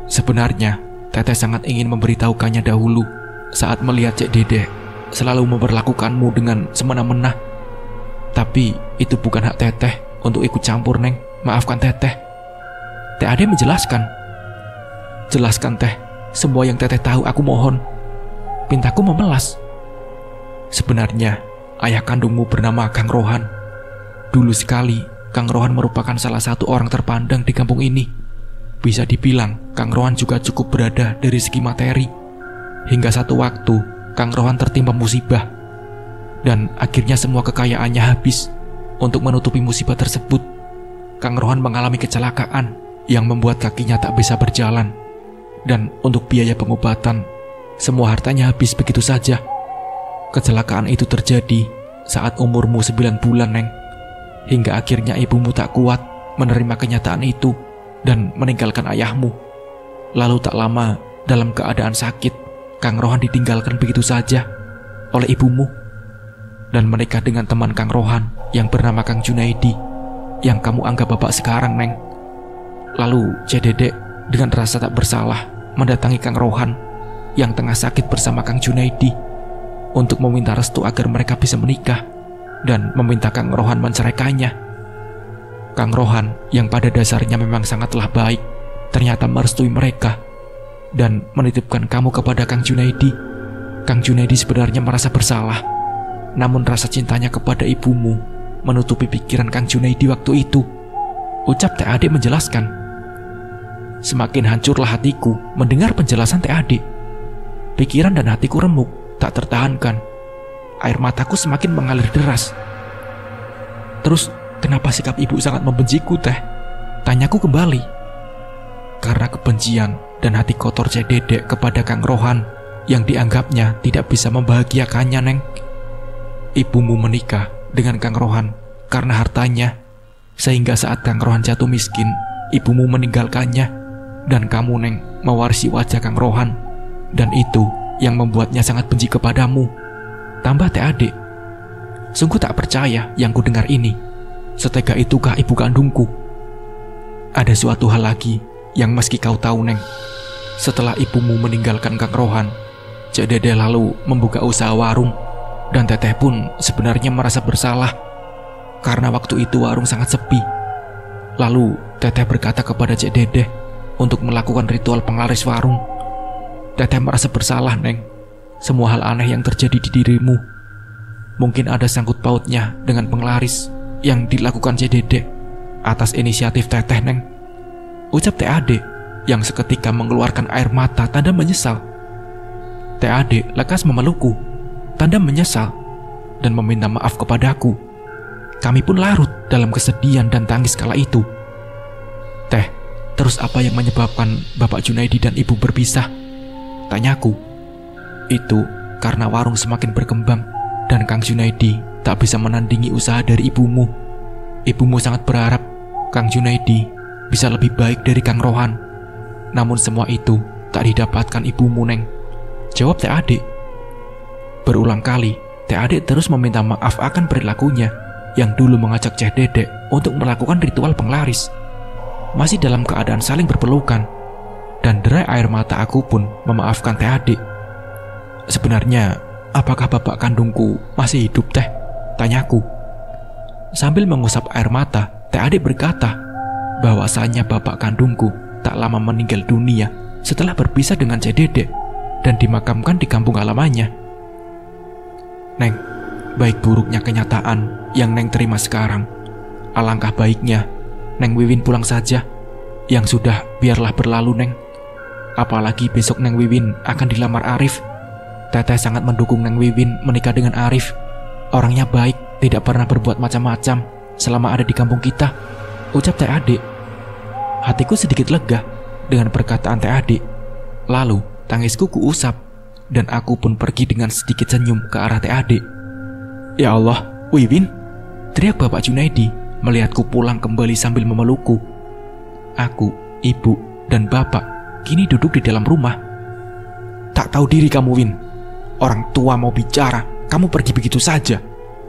Sebenarnya Teteh sangat ingin memberitahukannya dahulu saat melihat Cek Dedek selalu memperlakukanmu dengan semena-mena. Tapi itu bukan hak Teteh untuk ikut campur, Neng. Maafkan Teteh. Teh Ade menjelaskan. Jelaskan, Teh. Semua yang Teteh tahu, aku mohon. Pintaku memelas. Sebenarnya ayah kandungmu bernama Kang Rohan. Dulu sekali Kang Rohan merupakan salah satu orang terpandang di kampung ini. Bisa dibilang Kang Rohan juga cukup berada dari segi materi. Hingga satu waktu Kang Rohan tertimpa musibah, dan akhirnya semua kekayaannya habis. Untuk menutupi musibah tersebut, Kang Rohan mengalami kecelakaan yang membuat kakinya tak bisa berjalan. Dan untuk biaya pengobatan, semua hartanya habis begitu saja. Kecelakaan itu terjadi saat umurmu 9 bulan, Neng. Hingga akhirnya ibumu tak kuat menerima kenyataan itu dan meninggalkan ayahmu. Lalu tak lama, dalam keadaan sakit, Kang Rohan ditinggalkan begitu saja oleh ibumu dan menikah dengan teman Kang Rohan yang bernama Kang Junaidi, yang kamu anggap bapak sekarang, Neng. Lalu Cek Dedek dengan rasa tak bersalah mendatangi Kang Rohan yang tengah sakit bersama Kang Junaidi untuk meminta restu agar mereka bisa menikah dan meminta Kang Rohan menceraikannya. Kang Rohan yang pada dasarnya memang sangatlah baik ternyata merestui mereka dan menitipkan kamu kepada Kang Junaidi. Kang Junaidi sebenarnya merasa bersalah, namun rasa cintanya kepada ibumu menutupi pikiran Kang Junaidi waktu itu, ucap Teh Ade menjelaskan. Semakin hancurlah hatiku mendengar penjelasan Teh Ade. Pikiran dan hatiku remuk, tak tertahankan. Air mataku semakin mengalir deras. Terus, kenapa sikap ibu sangat membenciku, Teh? Tanyaku kembali. Karena kebencian dan hati kotor Cek Dedek kepada Kang Rohan yang dianggapnya tidak bisa membahagiakannya, Neng. Ibumu menikah dengan Kang Rohan karena hartanya, sehingga saat Kang Rohan jatuh miskin, ibumu meninggalkannya. Dan kamu, Neng, mewarisi wajah Kang Rohan. Dan itu yang membuatnya sangat benci kepadamu, tambah Teh Ade. Sungguh tak percaya yang ku dengar ini. Setega itukah ibu kandungku? Ada suatu hal lagi yang meski kau tahu, Neng. Setelah ibumu meninggalkan Kang Rohan, Cek Dedek lalu membuka usaha warung. Dan Teteh pun sebenarnya merasa bersalah karena waktu itu warung sangat sepi. Lalu Teteh berkata kepada Cek Dedek untuk melakukan ritual penglaris warung. Teteh merasa bersalah, Neng. Semua hal aneh yang terjadi di dirimu mungkin ada sangkut pautnya dengan penglaris yang dilakukan Cek Dedek atas inisiatif Teteh, Neng, ucap Teh Ade yang seketika mengeluarkan air mata tanda menyesal. Teh Ade lekas memelukku tanda menyesal dan meminta maaf kepadaku. Kami pun larut dalam kesedihan dan tangis kala itu. Teh, terus apa yang menyebabkan Bapak Junaidi dan Ibu berpisah? Tanyaku. Itu karena warung semakin berkembang dan Kang Junaidi tak bisa menandingi usaha dari ibumu. Ibumu sangat berharap Kang Junaidi bisa lebih baik dari Kang Rohan. Namun semua itu tak didapatkan ibumu, Neng, jawab Teh Ade. Berulang kali Teh Ade terus meminta maaf akan perilakunya yang dulu mengajak Cek Dedek untuk melakukan ritual penglaris. Masih dalam keadaan saling berpelukan, dan derai air mata aku pun memaafkan Teh Ade. Sebenarnya, apakah bapak kandungku masih hidup, Teh? Tanyaku. Sambil mengusap air mata, Teh Ade berkata bahwasanya bapak kandungku tak lama meninggal dunia setelah berpisah dengan Cek Dedek dan dimakamkan di kampung halamannya. Neng, baik buruknya kenyataan yang Neng terima sekarang, alangkah baiknya Neng Wiwin pulang saja. Yang sudah biarlah berlalu, Neng. Apalagi besok Neng Wiwin akan dilamar Arif. Teteh sangat mendukung Neng Wiwin menikah dengan Arif. Orangnya baik, tidak pernah berbuat macam-macam selama ada di kampung kita, ucap Teh Ade. Hatiku sedikit lega dengan perkataan Teh Ade. Lalu tangisku kuusap dan aku pun pergi dengan sedikit senyum ke arah Teh Ade. Ya Allah, Wiwin, teriak Bapak Junaidi melihatku pulang kembali sambil memelukku. Aku, ibu, dan bapak kini duduk di dalam rumah. Tak tahu diri kamu, Win. Orang tua mau bicara, kamu pergi begitu saja,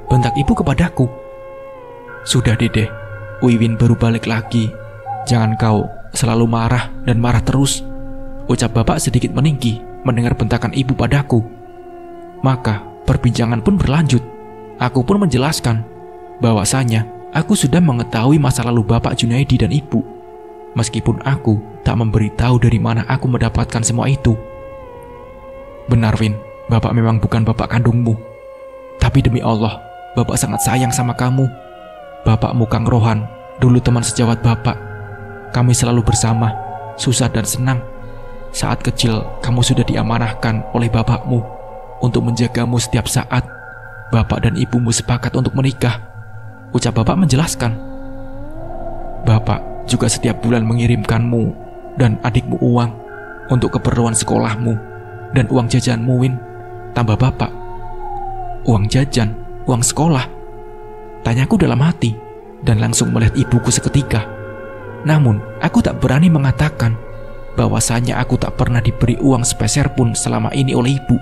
bentak ibu kepadaku. Sudah Dede, Wiwin baru balik lagi. Jangan kau selalu marah dan marah terus, ucap bapak sedikit meninggi mendengar bentakan ibu padaku. Maka perbincangan pun berlanjut. Aku pun menjelaskan bahwasanya aku sudah mengetahui masa lalu bapak Junaidi dan ibu, meskipun aku tak memberitahu dari mana aku mendapatkan semua itu. Benar Win, bapak memang bukan bapak kandungmu. Tapi demi Allah, bapak sangat sayang sama kamu. Bapakmu Kang Rohan, dulu teman sejawat bapak. Kami selalu bersama, susah dan senang. Saat kecil, kamu sudah diamanahkan oleh bapakmu untuk menjagamu setiap saat. Bapak dan ibumu sepakat untuk menikah, ucap bapak menjelaskan. Bapak juga setiap bulan mengirimkanmu dan adikmu uang untuk keperluan sekolahmu dan uang jajanmu, Win, tambah bapak. Uang jajan, uang sekolah? Tanyaku dalam hati dan langsung melihat ibuku seketika. Namun, aku tak berani mengatakan bahwasanya aku tak pernah diberi uang sepeser pun selama ini oleh ibu.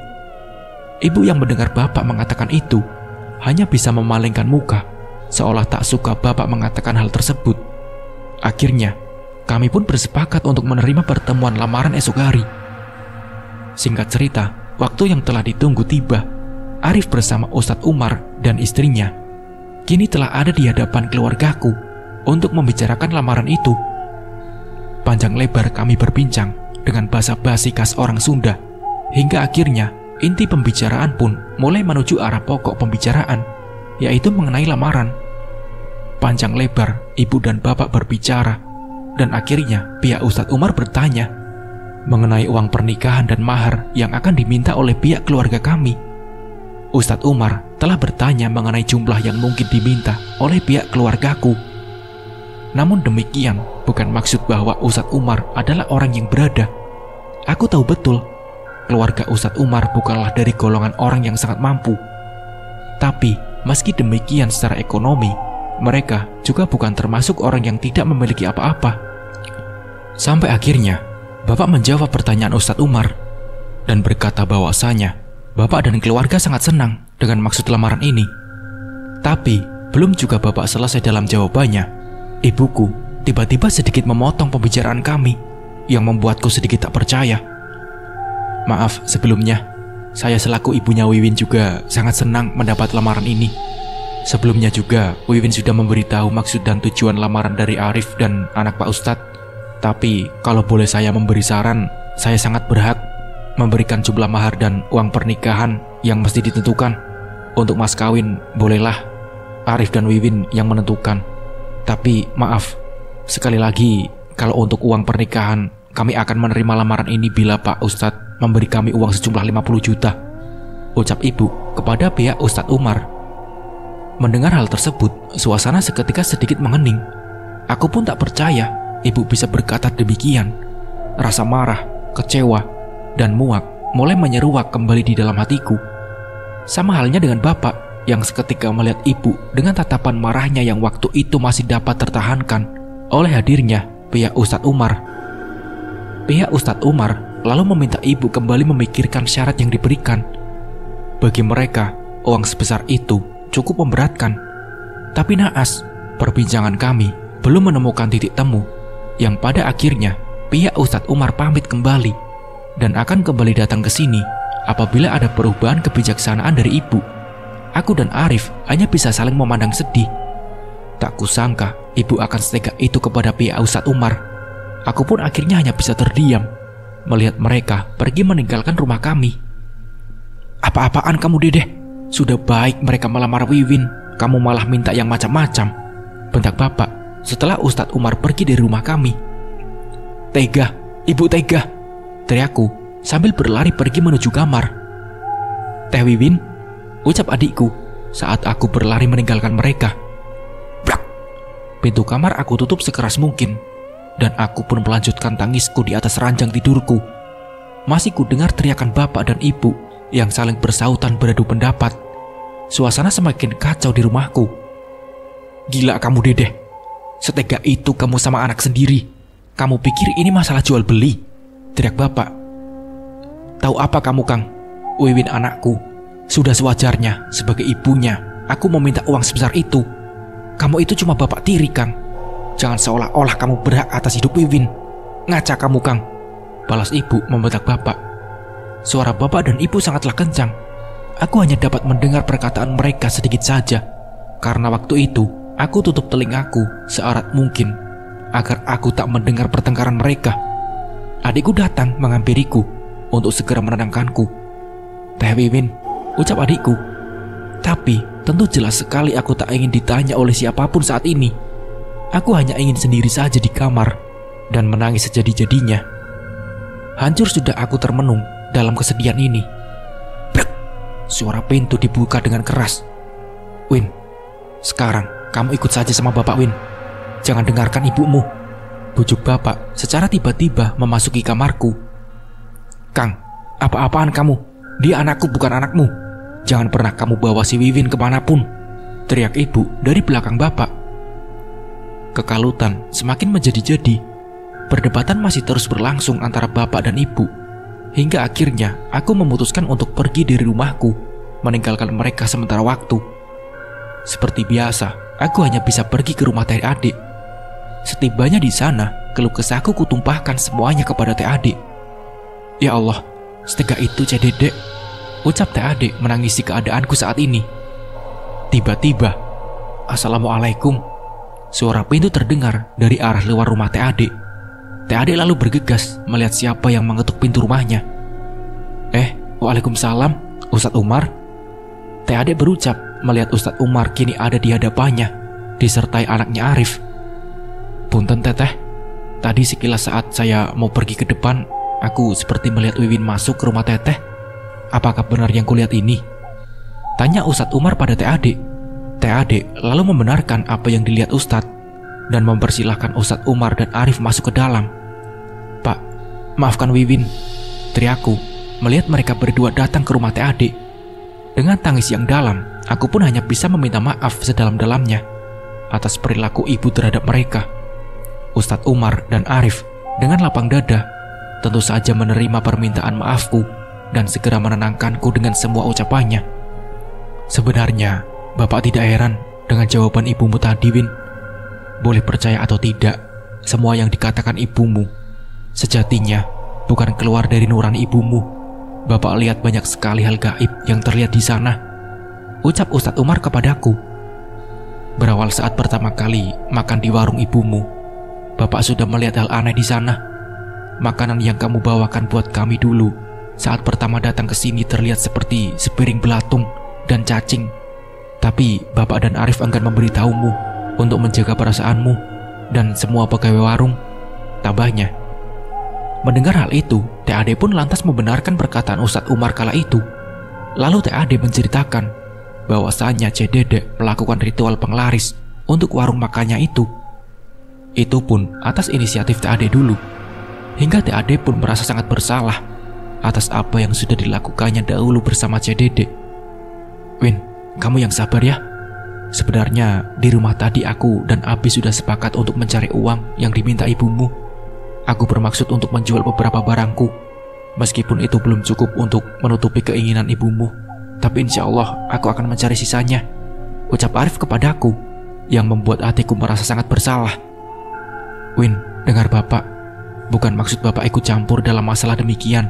Ibu yang mendengar bapak mengatakan itu hanya bisa memalingkan muka, seolah tak suka bapak mengatakan hal tersebut. Akhirnya, kami pun bersepakat untuk menerima pertemuan lamaran esok hari. Singkat cerita, waktu yang telah ditunggu tiba. Arif bersama Ustadz Umar dan istrinya kini telah ada di hadapan keluargaku untuk membicarakan lamaran itu. Panjang lebar kami berbincang dengan basa-basi khas orang Sunda, hingga akhirnya inti pembicaraan pun mulai menuju arah pokok pembicaraan, yaitu mengenai lamaran. Panjang lebar ibu dan bapak berbicara, dan akhirnya pihak Ustadz Umar bertanya mengenai uang pernikahan dan mahar yang akan diminta oleh pihak keluarga kami. Ustadz Umar telah bertanya mengenai jumlah yang mungkin diminta oleh pihak keluargaku. Namun demikian bukan maksud bahwa Ustadz Umar adalah orang yang berada. Aku tahu betul keluarga Ustadz Umar bukanlah dari golongan orang yang sangat mampu. Tapi meski demikian secara ekonomi, mereka juga bukan termasuk orang yang tidak memiliki apa-apa. Sampai akhirnya bapak menjawab pertanyaan Ustadz Umar dan berkata bahwasanya bapak dan keluarga sangat senang dengan maksud lamaran ini. Tapi belum juga bapak selesai dalam jawabannya, ibuku tiba-tiba sedikit memotong pembicaraan kami yang membuatku sedikit tak percaya. Maaf sebelumnya, saya selaku ibunya Wiwin juga sangat senang mendapat lamaran ini. Sebelumnya juga Wiwin sudah memberitahu maksud dan tujuan lamaran dari Arif dan anak Pak Ustadz. Tapi kalau boleh saya memberi saran, saya sangat berhak memberikan jumlah mahar dan uang pernikahan yang mesti ditentukan. Untuk mas kawin, bolehlah Arif dan Wiwin yang menentukan. Tapi maaf, sekali lagi, kalau untuk uang pernikahan, kami akan menerima lamaran ini bila Pak Ustadz memberi kami uang sejumlah 50 juta, ucap ibu kepada pihak Ustadz Umar. Mendengar hal tersebut, suasana seketika sedikit mengening. Aku pun tak percaya ibu bisa berkata demikian. Rasa marah, kecewa, dan muak mulai menyeruak kembali di dalam hatiku. Sama halnya dengan bapak yang seketika melihat ibu dengan tatapan marahnya yang waktu itu masih dapat tertahankan oleh hadirnya pihak Ustadz Umar. Pihak Ustadz Umar lalu meminta ibu kembali memikirkan syarat yang diberikan. Bagi mereka, uang sebesar itu cukup memberatkan. Tapi naas, perbincangan kami belum menemukan titik temu, yang pada akhirnya pihak Ustadz Umar pamit kembali dan akan kembali datang ke sini apabila ada perubahan kebijaksanaan dari ibu. Aku dan Arif hanya bisa saling memandang sedih. Tak kusangka ibu akan setega itu kepada pihak Ustadz Umar. Aku pun akhirnya hanya bisa terdiam melihat mereka pergi meninggalkan rumah kami. Apa-apaan kamu Dedeh? Sudah baik mereka melamar Wiwin, kamu malah minta yang macam-macam, bentak bapak setelah Ustadz Umar pergi dari rumah kami. Tega, ibu tega, teriakku sambil berlari pergi menuju kamar. Teh Wiwin, ucap adikku saat aku berlari meninggalkan mereka. Blak! Pintu kamar aku tutup sekeras mungkin, dan aku pun melanjutkan tangisku di atas ranjang tidurku. Masih ku dengar teriakan bapak dan ibu yang saling bersautan beradu pendapat. Suasana semakin kacau di rumahku. Gila kamu Dedeh, setega itu kamu sama anak sendiri. Kamu pikir ini masalah jual beli? Teriak bapak. Tahu apa kamu Kang? Wiwin anakku, sudah sewajarnya sebagai ibunya aku meminta uang sebesar itu. Kamu itu cuma bapak tiri, Kang. Jangan seolah-olah kamu berhak atas hidup Wiwin. Ngaca kamu, Kang, balas ibu membentak bapak. Suara bapak dan ibu sangatlah kencang. Aku hanya dapat mendengar perkataan mereka sedikit saja. Karena waktu itu aku tutup telingaku seerat mungkin agar aku tak mendengar pertengkaran mereka. Adikku datang menghampiriku untuk segera menenangkanku. Teh Wiwin, ucap adikku. Tapi tentu jelas sekali aku tak ingin ditanya oleh siapapun saat ini. Aku hanya ingin sendiri saja di kamar dan menangis sejadi-jadinya. Hancur sudah aku termenung dalam kesedihan ini. Brek! Suara pintu dibuka dengan keras. Win, sekarang kamu ikut saja sama bapak, Win. Jangan dengarkan ibumu, bujuk bapak secara tiba-tiba memasuki kamarku. Kang, apa-apaan kamu? Dia anakku bukan anakmu. Jangan pernah kamu bawa si Wiwin kemanapun, teriak ibu dari belakang bapak. Kekalutan semakin menjadi-jadi. Perdebatan masih terus berlangsung antara bapak dan ibu. Hingga akhirnya aku memutuskan untuk pergi dari rumahku, meninggalkan mereka sementara waktu. Seperti biasa, aku hanya bisa pergi ke rumah Teh Adik. Setibanya di sana, keluh kesahku kutumpahkan semuanya kepada Teh Adik. Ya Allah, setega itu Cek Dedek, ucap Teh Adik menangisi keadaanku saat ini. Tiba-tiba, Assalamualaikum. Suara pintu terdengar dari arah luar rumah Teh Adik. Teh Adik lalu bergegas melihat siapa yang mengetuk pintu rumahnya. Waalaikumsalam, Ustadz Umar. Teh Adik berucap melihat Ustadz Umar kini ada di hadapannya, disertai anaknya Arif. Punten Teteh, tadi sekilas saat saya mau pergi ke depan, aku seperti melihat Wiwin masuk ke rumah Teteh. Apakah benar yang kulihat ini? Tanya Ustadz Umar pada Teh Adik. Teh Adik lalu membenarkan apa yang dilihat Ustadz dan mempersilahkan Ustadz Umar dan Arif masuk ke dalam. Pak, maafkan Wiwin, teriakku melihat mereka berdua datang ke rumah Teh Adik. Dengan tangis yang dalam, aku pun hanya bisa meminta maaf sedalam-dalamnya atas perilaku ibu terhadap mereka. Ustadz Umar dan Arif dengan lapang dada tentu saja menerima permintaan maafku dan segera menenangkanku dengan semua ucapannya. Sebenarnya, Bapak tidak heran dengan jawaban ibumu tadi, Win. Boleh percaya atau tidak, semua yang dikatakan ibumu sejatinya bukan keluar dari nurani ibumu. Bapak lihat banyak sekali hal gaib yang terlihat di sana, ucap Ustadz Umar kepadaku. Berawal saat pertama kali makan di warung ibumu, Bapak sudah melihat hal aneh di sana. Makanan yang kamu bawakan buat kami dulu saat pertama datang ke sini terlihat seperti sepiring belatung dan cacing. Tapi Bapak dan Arif enggan memberitahumu untuk menjaga perasaanmu dan semua pegawai warung, tambahnya. Mendengar hal itu, Teh Ade pun lantas membenarkan perkataan Ustadz Umar kala itu. Lalu Teh Ade menceritakan bahwasanya Cek Dedek melakukan ritual penglaris untuk warung makannya itu. Itu pun atas inisiatif Teh Ade dulu. Hingga Teh Ade pun merasa sangat bersalah atas apa yang sudah dilakukannya dahulu bersama Cek Dedek. Win, kamu yang sabar ya. Sebenarnya di rumah tadi aku dan Abi sudah sepakat untuk mencari uang yang diminta ibumu. Aku bermaksud untuk menjual beberapa barangku, meskipun itu belum cukup untuk menutupi keinginan ibumu. Tapi insya Allah aku akan mencari sisanya, ucap Arif kepadaku, yang membuat hatiku merasa sangat bersalah. Win, dengar Bapak, bukan maksud Bapak ikut campur dalam masalah demikian.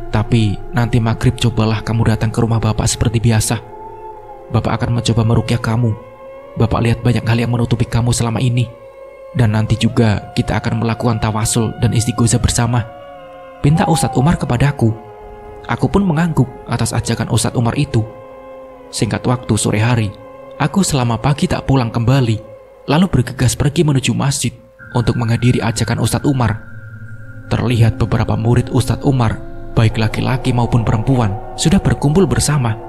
Tapi nanti maghrib cobalah kamu datang ke rumah Bapak seperti biasa. Bapak akan mencoba meruqyah kamu. Bapak lihat banyak hal yang menutupi kamu selama ini. Dan nanti juga kita akan melakukan tawasul dan istighosah bersama, pinta Ustadz Umar kepadaku. Aku pun mengangguk atas ajakan Ustadz Umar itu. Singkat waktu sore hari, aku selama pagi tak pulang kembali, lalu bergegas pergi menuju masjid untuk menghadiri ajakan Ustadz Umar. Terlihat beberapa murid Ustadz Umar, baik laki-laki maupun perempuan, sudah berkumpul bersama.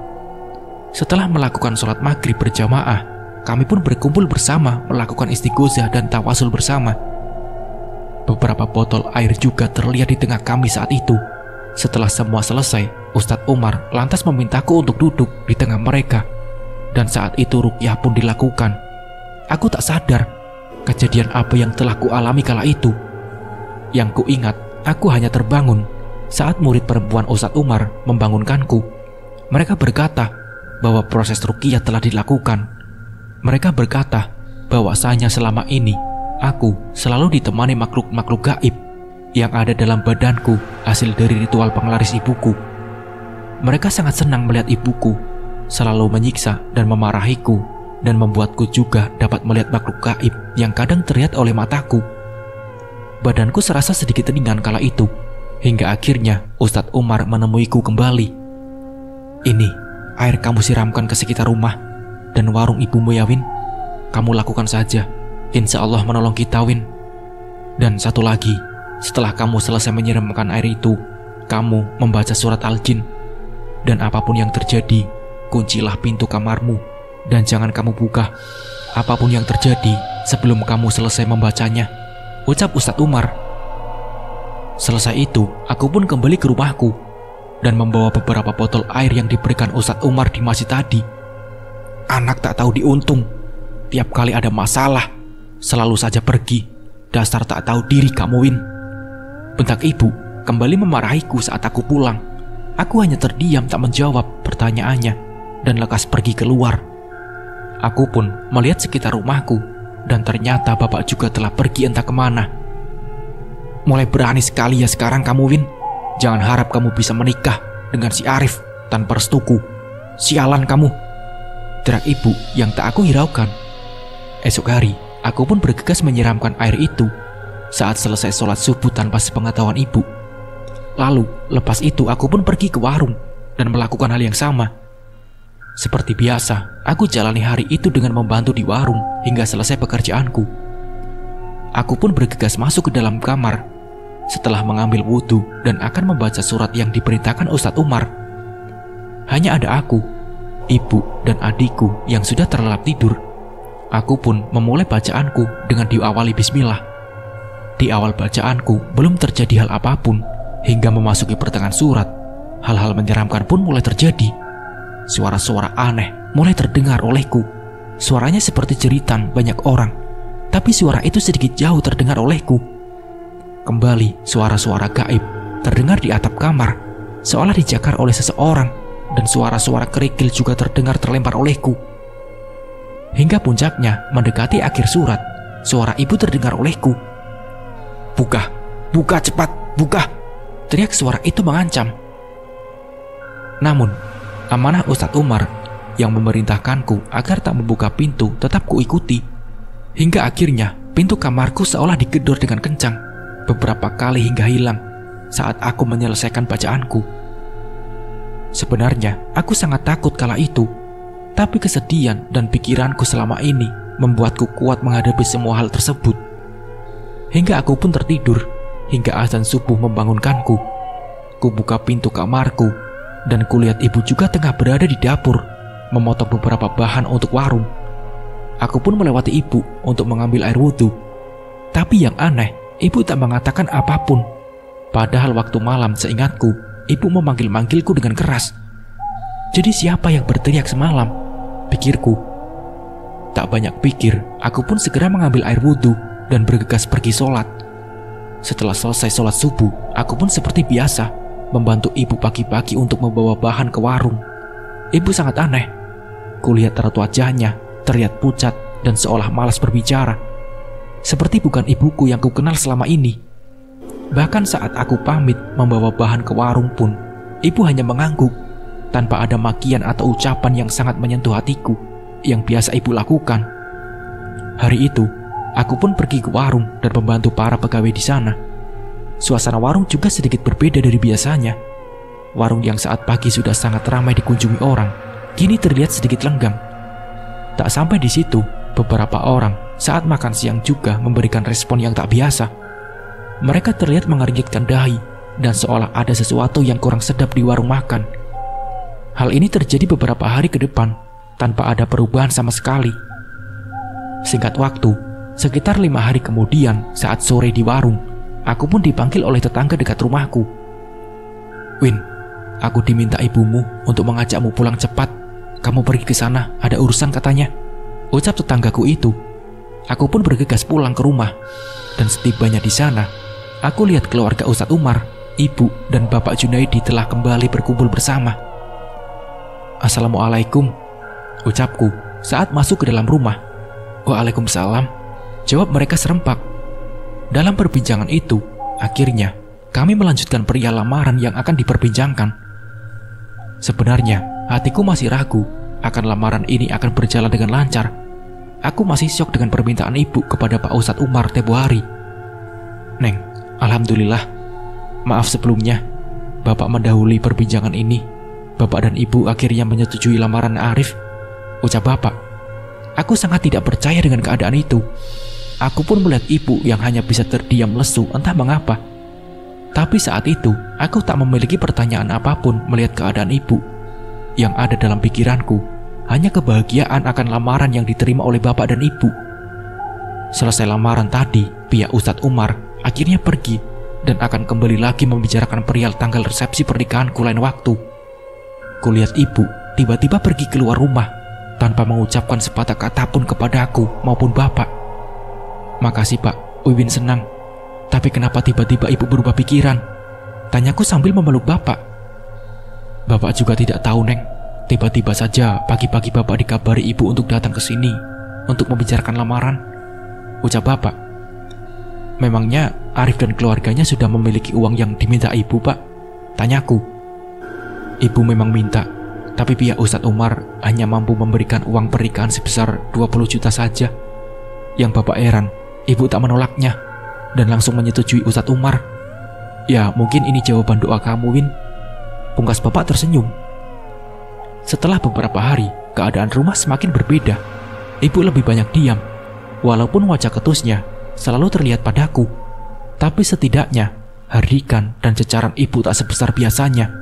Setelah melakukan sholat maghrib berjamaah, kami pun berkumpul bersama melakukan istighosah dan tawasul bersama. Beberapa botol air juga terlihat di tengah kami saat itu. Setelah semua selesai, Ustadz Umar lantas memintaku untuk duduk di tengah mereka. Dan saat itu ruqyah pun dilakukan. Aku tak sadar kejadian apa yang telah kualami kala itu. Yang kuingat, aku hanya terbangun saat murid perempuan Ustadz Umar membangunkanku, mereka berkata bahwa proses ruqyah telah dilakukan. Mereka berkata bahwasanya selama ini aku selalu ditemani makhluk-makhluk gaib yang ada dalam badanku hasil dari ritual penglaris ibuku. Mereka sangat senang melihat ibuku selalu menyiksa dan memarahiku, dan membuatku juga dapat melihat makhluk gaib yang kadang terlihat oleh mataku. Badanku serasa sedikit ringan kala itu, hingga akhirnya Ustadz Umar menemuiku kembali. "Ini air kamu siramkan ke sekitar rumah dan warung ibumu ya, Win. Kamu lakukan saja, insya Allah menolong kita, Win. Dan satu lagi, setelah kamu selesai menyiramkan air itu, kamu membaca surat Al-Jin. Dan apapun yang terjadi, kuncilah pintu kamarmu dan jangan kamu buka apapun yang terjadi sebelum kamu selesai membacanya," ucap Ustadz Umar. Selesai itu, aku pun kembali ke rumahku dan membawa beberapa botol air yang diberikan Ustadz Umar di masjid tadi. "Anak tak tahu diuntung, tiap kali ada masalah selalu saja pergi. Dasar tak tahu diri kamu, Win," bentak ibu kembali memarahiku saat aku pulang. Aku hanya terdiam tak menjawab pertanyaannya dan lekas pergi keluar. Aku pun melihat sekitar rumahku dan ternyata bapak juga telah pergi entah kemana. "Mulai berani sekali ya sekarang kamu, Win. Jangan harap kamu bisa menikah dengan si Arif tanpa restuku. Sialan kamu," teriak ibu yang tak aku hiraukan. Esok hari, aku pun bergegas menyiramkan air itu saat selesai sholat subuh tanpa sepengetahuan ibu. Lalu, lepas itu aku pun pergi ke warung dan melakukan hal yang sama. Seperti biasa, aku jalani hari itu dengan membantu di warung hingga selesai pekerjaanku. Aku pun bergegas masuk ke dalam kamar setelah mengambil wudhu dan akan membaca surat yang diperintahkan Ustadz Umar. Hanya ada aku, ibu, dan adikku yang sudah terlelap tidur. Aku pun memulai bacaanku dengan diawali bismillah. Di awal bacaanku belum terjadi hal apapun hingga memasuki pertengahan surat. Hal-hal menyeramkan pun mulai terjadi. Suara-suara aneh mulai terdengar olehku. Suaranya seperti jeritan banyak orang, tapi suara itu sedikit jauh terdengar olehku. Kembali suara-suara gaib terdengar di atap kamar, seolah dijakar oleh seseorang, dan suara-suara kerikil juga terdengar terlempar olehku. Hingga puncaknya mendekati akhir surat, suara ibu terdengar olehku. "Buka, buka cepat, buka!" teriak suara itu mengancam. Namun, amanah Ustadz Umar yang memerintahkanku agar tak membuka pintu tetap kuikuti. Hingga akhirnya pintu kamarku seolah digedor dengan kencang beberapa kali hingga hilang saat aku menyelesaikan bacaanku. Sebenarnya aku sangat takut kala itu, tapi kesedihan dan pikiranku selama ini membuatku kuat menghadapi semua hal tersebut. Hingga aku pun tertidur hingga azan subuh membangunkanku. Ku buka pintu kamarku dan kulihat ibu juga tengah berada di dapur memotong beberapa bahan untuk warung. Aku pun melewati ibu untuk mengambil air wudhu. Tapi yang aneh, ibu tak mengatakan apapun. Padahal waktu malam seingatku, ibu memanggil-manggilku dengan keras. Jadi siapa yang berteriak semalam? Pikirku. Tak banyak pikir, aku pun segera mengambil air wudhu dan bergegas pergi sholat. Setelah selesai sholat subuh, aku pun seperti biasa membantu ibu pagi-pagi untuk membawa bahan ke warung. Ibu sangat aneh. Kulihat raut wajahnya terlihat pucat dan seolah malas berbicara, seperti bukan ibuku yang kukenal selama ini. Bahkan saat aku pamit membawa bahan ke warung pun, ibu hanya mengangguk tanpa ada makian atau ucapan yang sangat menyentuh hatiku yang biasa ibu lakukan. Hari itu, aku pun pergi ke warung dan membantu para pegawai di sana. Suasana warung juga sedikit berbeda dari biasanya. Warung yang saat pagi sudah sangat ramai dikunjungi orang, kini terlihat sedikit lenggang. Tak sampai di situ, beberapa orang saat makan siang juga memberikan respon yang tak biasa. Mereka terlihat mengernyitkan dahi dan seolah ada sesuatu yang kurang sedap di warung makan. Hal ini terjadi beberapa hari ke depan tanpa ada perubahan sama sekali. Singkat waktu, sekitar 5 hari kemudian saat sore di warung, aku pun dipanggil oleh tetangga dekat rumahku. "Win, aku diminta ibumu untuk mengajakmu pulang cepat. Kamu pergi ke sana, ada urusan katanya," ucap tetanggaku itu. Aku pun bergegas pulang ke rumah, dan setibanya di sana, aku lihat keluarga Ustadz Umar ibu dan Bapak Junaidi telah kembali berkumpul bersama. "Assalamualaikum," ucapku saat masuk ke dalam rumah. "Waalaikumsalam," jawab mereka serempak. Dalam perbincangan itu, akhirnya kami melanjutkan perihal lamaran yang akan diperbincangkan. Sebenarnya, hatiku masih ragu akan lamaran ini akan berjalan dengan lancar. Aku masih syok dengan permintaan ibu kepada Pak Ustadz Umar tempo hari. "Neng, alhamdulillah. Maaf sebelumnya, Bapak mendahului perbincangan ini. Bapak dan Ibu akhirnya menyetujui lamaran Arif," ucap Bapak. Aku sangat tidak percaya dengan keadaan itu. Aku pun melihat ibu yang hanya bisa terdiam lesu entah mengapa. Tapi saat itu, aku tak memiliki pertanyaan apapun melihat keadaan ibu. Yang ada dalam pikiranku hanya kebahagiaan akan lamaran yang diterima oleh Bapak dan Ibu. Selesai lamaran tadi, pihak Ustadz Umar akhirnya pergi dan akan kembali lagi membicarakan perihal tanggal resepsi pernikahanku lain waktu. Kulihat ibu tiba-tiba pergi keluar rumah tanpa mengucapkan sepatah kata pun kepada aku maupun Bapak. "Makasih Pak, Wiwin senang. Tapi kenapa tiba-tiba ibu berubah pikiran?" tanyaku sambil memeluk Bapak. "Bapak juga tidak tahu, Neng. Tiba-tiba saja pagi-pagi Bapak dikabari ibu untuk datang ke sini untuk membicarakan lamaran," ucap Bapak. "Memangnya Arif dan keluarganya sudah memiliki uang yang diminta ibu, Pak?" tanyaku. "Ibu memang minta, tapi pihak Ustadz Umar hanya mampu memberikan uang pernikahan sebesar 20 juta saja. Yang Bapak heran, ibu tak menolaknya dan langsung menyetujui Ustadz Umar. Ya, mungkin ini jawaban doa kamu, Win," pungkas Bapak tersenyum. Setelah beberapa hari, keadaan rumah semakin berbeda. Ibu lebih banyak diam, walaupun wajah ketusnya selalu terlihat padaku. Tapi setidaknya, harikan dan cecaran ibu tak sebesar biasanya.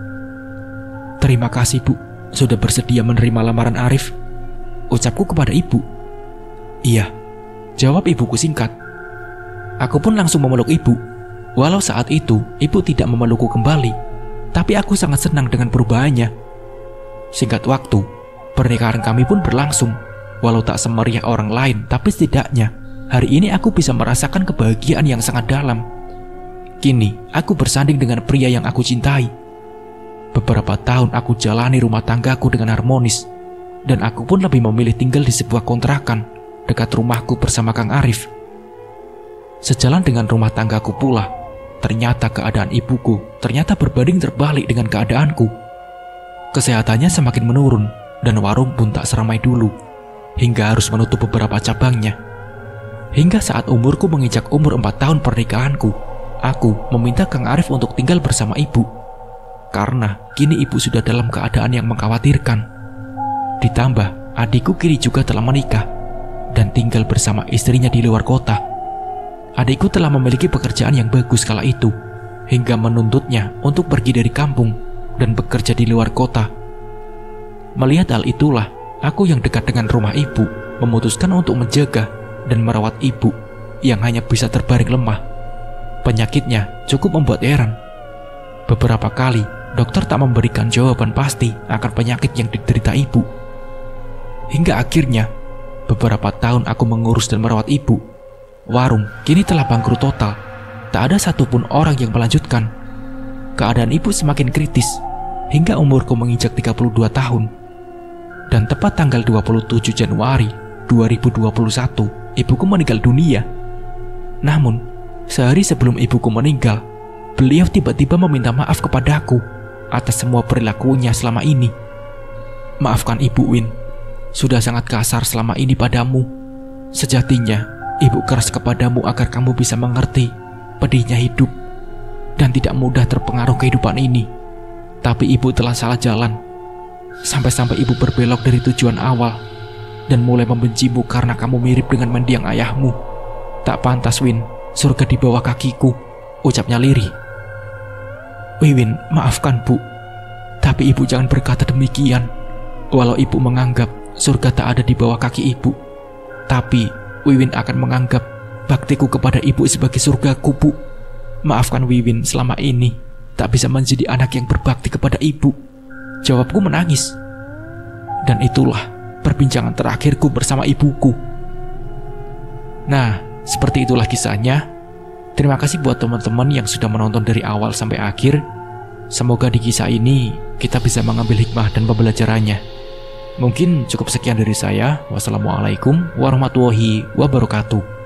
"Terima kasih Bu, sudah bersedia menerima lamaran Arif," ucapku kepada ibu. "Iya," jawab ibuku singkat. Aku pun langsung memeluk ibu. Walau saat itu ibu tidak memelukku kembali, tapi aku sangat senang dengan perubahannya. Singkat waktu, pernikahan kami pun berlangsung. Walau tak semeriah orang lain, tapi setidaknya hari ini aku bisa merasakan kebahagiaan yang sangat dalam. Kini aku bersanding dengan pria yang aku cintai. Beberapa tahun aku jalani rumah tanggaku dengan harmonis, dan aku pun lebih memilih tinggal di sebuah kontrakan dekat rumahku bersama Kang Arif. Sejalan dengan rumah tanggaku pula, ternyata keadaan ibuku ternyata berbanding terbalik dengan keadaanku. Kesehatannya semakin menurun, dan warung pun tak seramai dulu, hingga harus menutup beberapa cabangnya. Hingga saat umurku menginjak umur 4 tahun pernikahanku, aku meminta Kang Arif untuk tinggal bersama ibu. Karena kini ibu sudah dalam keadaan yang mengkhawatirkan. Ditambah adikku kini juga telah menikah dan tinggal bersama istrinya di luar kota. Adikku telah memiliki pekerjaan yang bagus kala itu, hingga menuntutnya untuk pergi dari kampung dan bekerja di luar kota. Melihat hal itulah, aku yang dekat dengan rumah ibu memutuskan untuk menjaga dan merawat ibu yang hanya bisa terbaring lemah. Penyakitnya cukup membuat heran. Beberapa kali dokter tak memberikan jawaban pasti akan penyakit yang diderita ibu. Hingga akhirnya, beberapa tahun aku mengurus dan merawat ibu. Warung kini telah bangkrut total. Tak ada satupun orang yang melanjutkan. Keadaan ibu semakin kritis, hingga umurku menginjak 32 tahun. Dan tepat tanggal 27 Januari 2021, ibuku meninggal dunia. Namun, sehari sebelum ibuku meninggal, beliau tiba-tiba meminta maaf kepadaku atas semua perilakunya selama ini. "Maafkan Ibu, Win. Sudah sangat kasar selama ini padamu. Sejatinya, Ibu keras kepadamu agar kamu bisa mengerti pedihnya hidup dan tidak mudah terpengaruh kehidupan ini. Tapi Ibu telah salah jalan. Sampai-sampai Ibu berbelok dari tujuan awal dan mulai membencimu karena kamu mirip dengan mendiang ayahmu. Tak pantas, Win, surga di bawah kakiku," ucapnya lirih. "Wiwin, maafkan Bu. Tapi Ibu jangan berkata demikian. Walau Ibu menganggap surga tak ada di bawah kaki Ibu, tapi Wiwin akan menganggap baktiku kepada Ibu sebagai surgaku, Bu. Maafkan Wiwin selama ini tak bisa menjadi anak yang berbakti kepada Ibu," jawabku menangis. Dan itulah perbincangan terakhirku bersama ibuku. Nah, seperti itulah kisahnya. Terima kasih buat teman-teman yang sudah menonton dari awal sampai akhir. Semoga di kisah ini kita bisa mengambil hikmah dan pembelajarannya. Mungkin cukup sekian dari saya. Wassalamualaikum warahmatullahi wabarakatuh.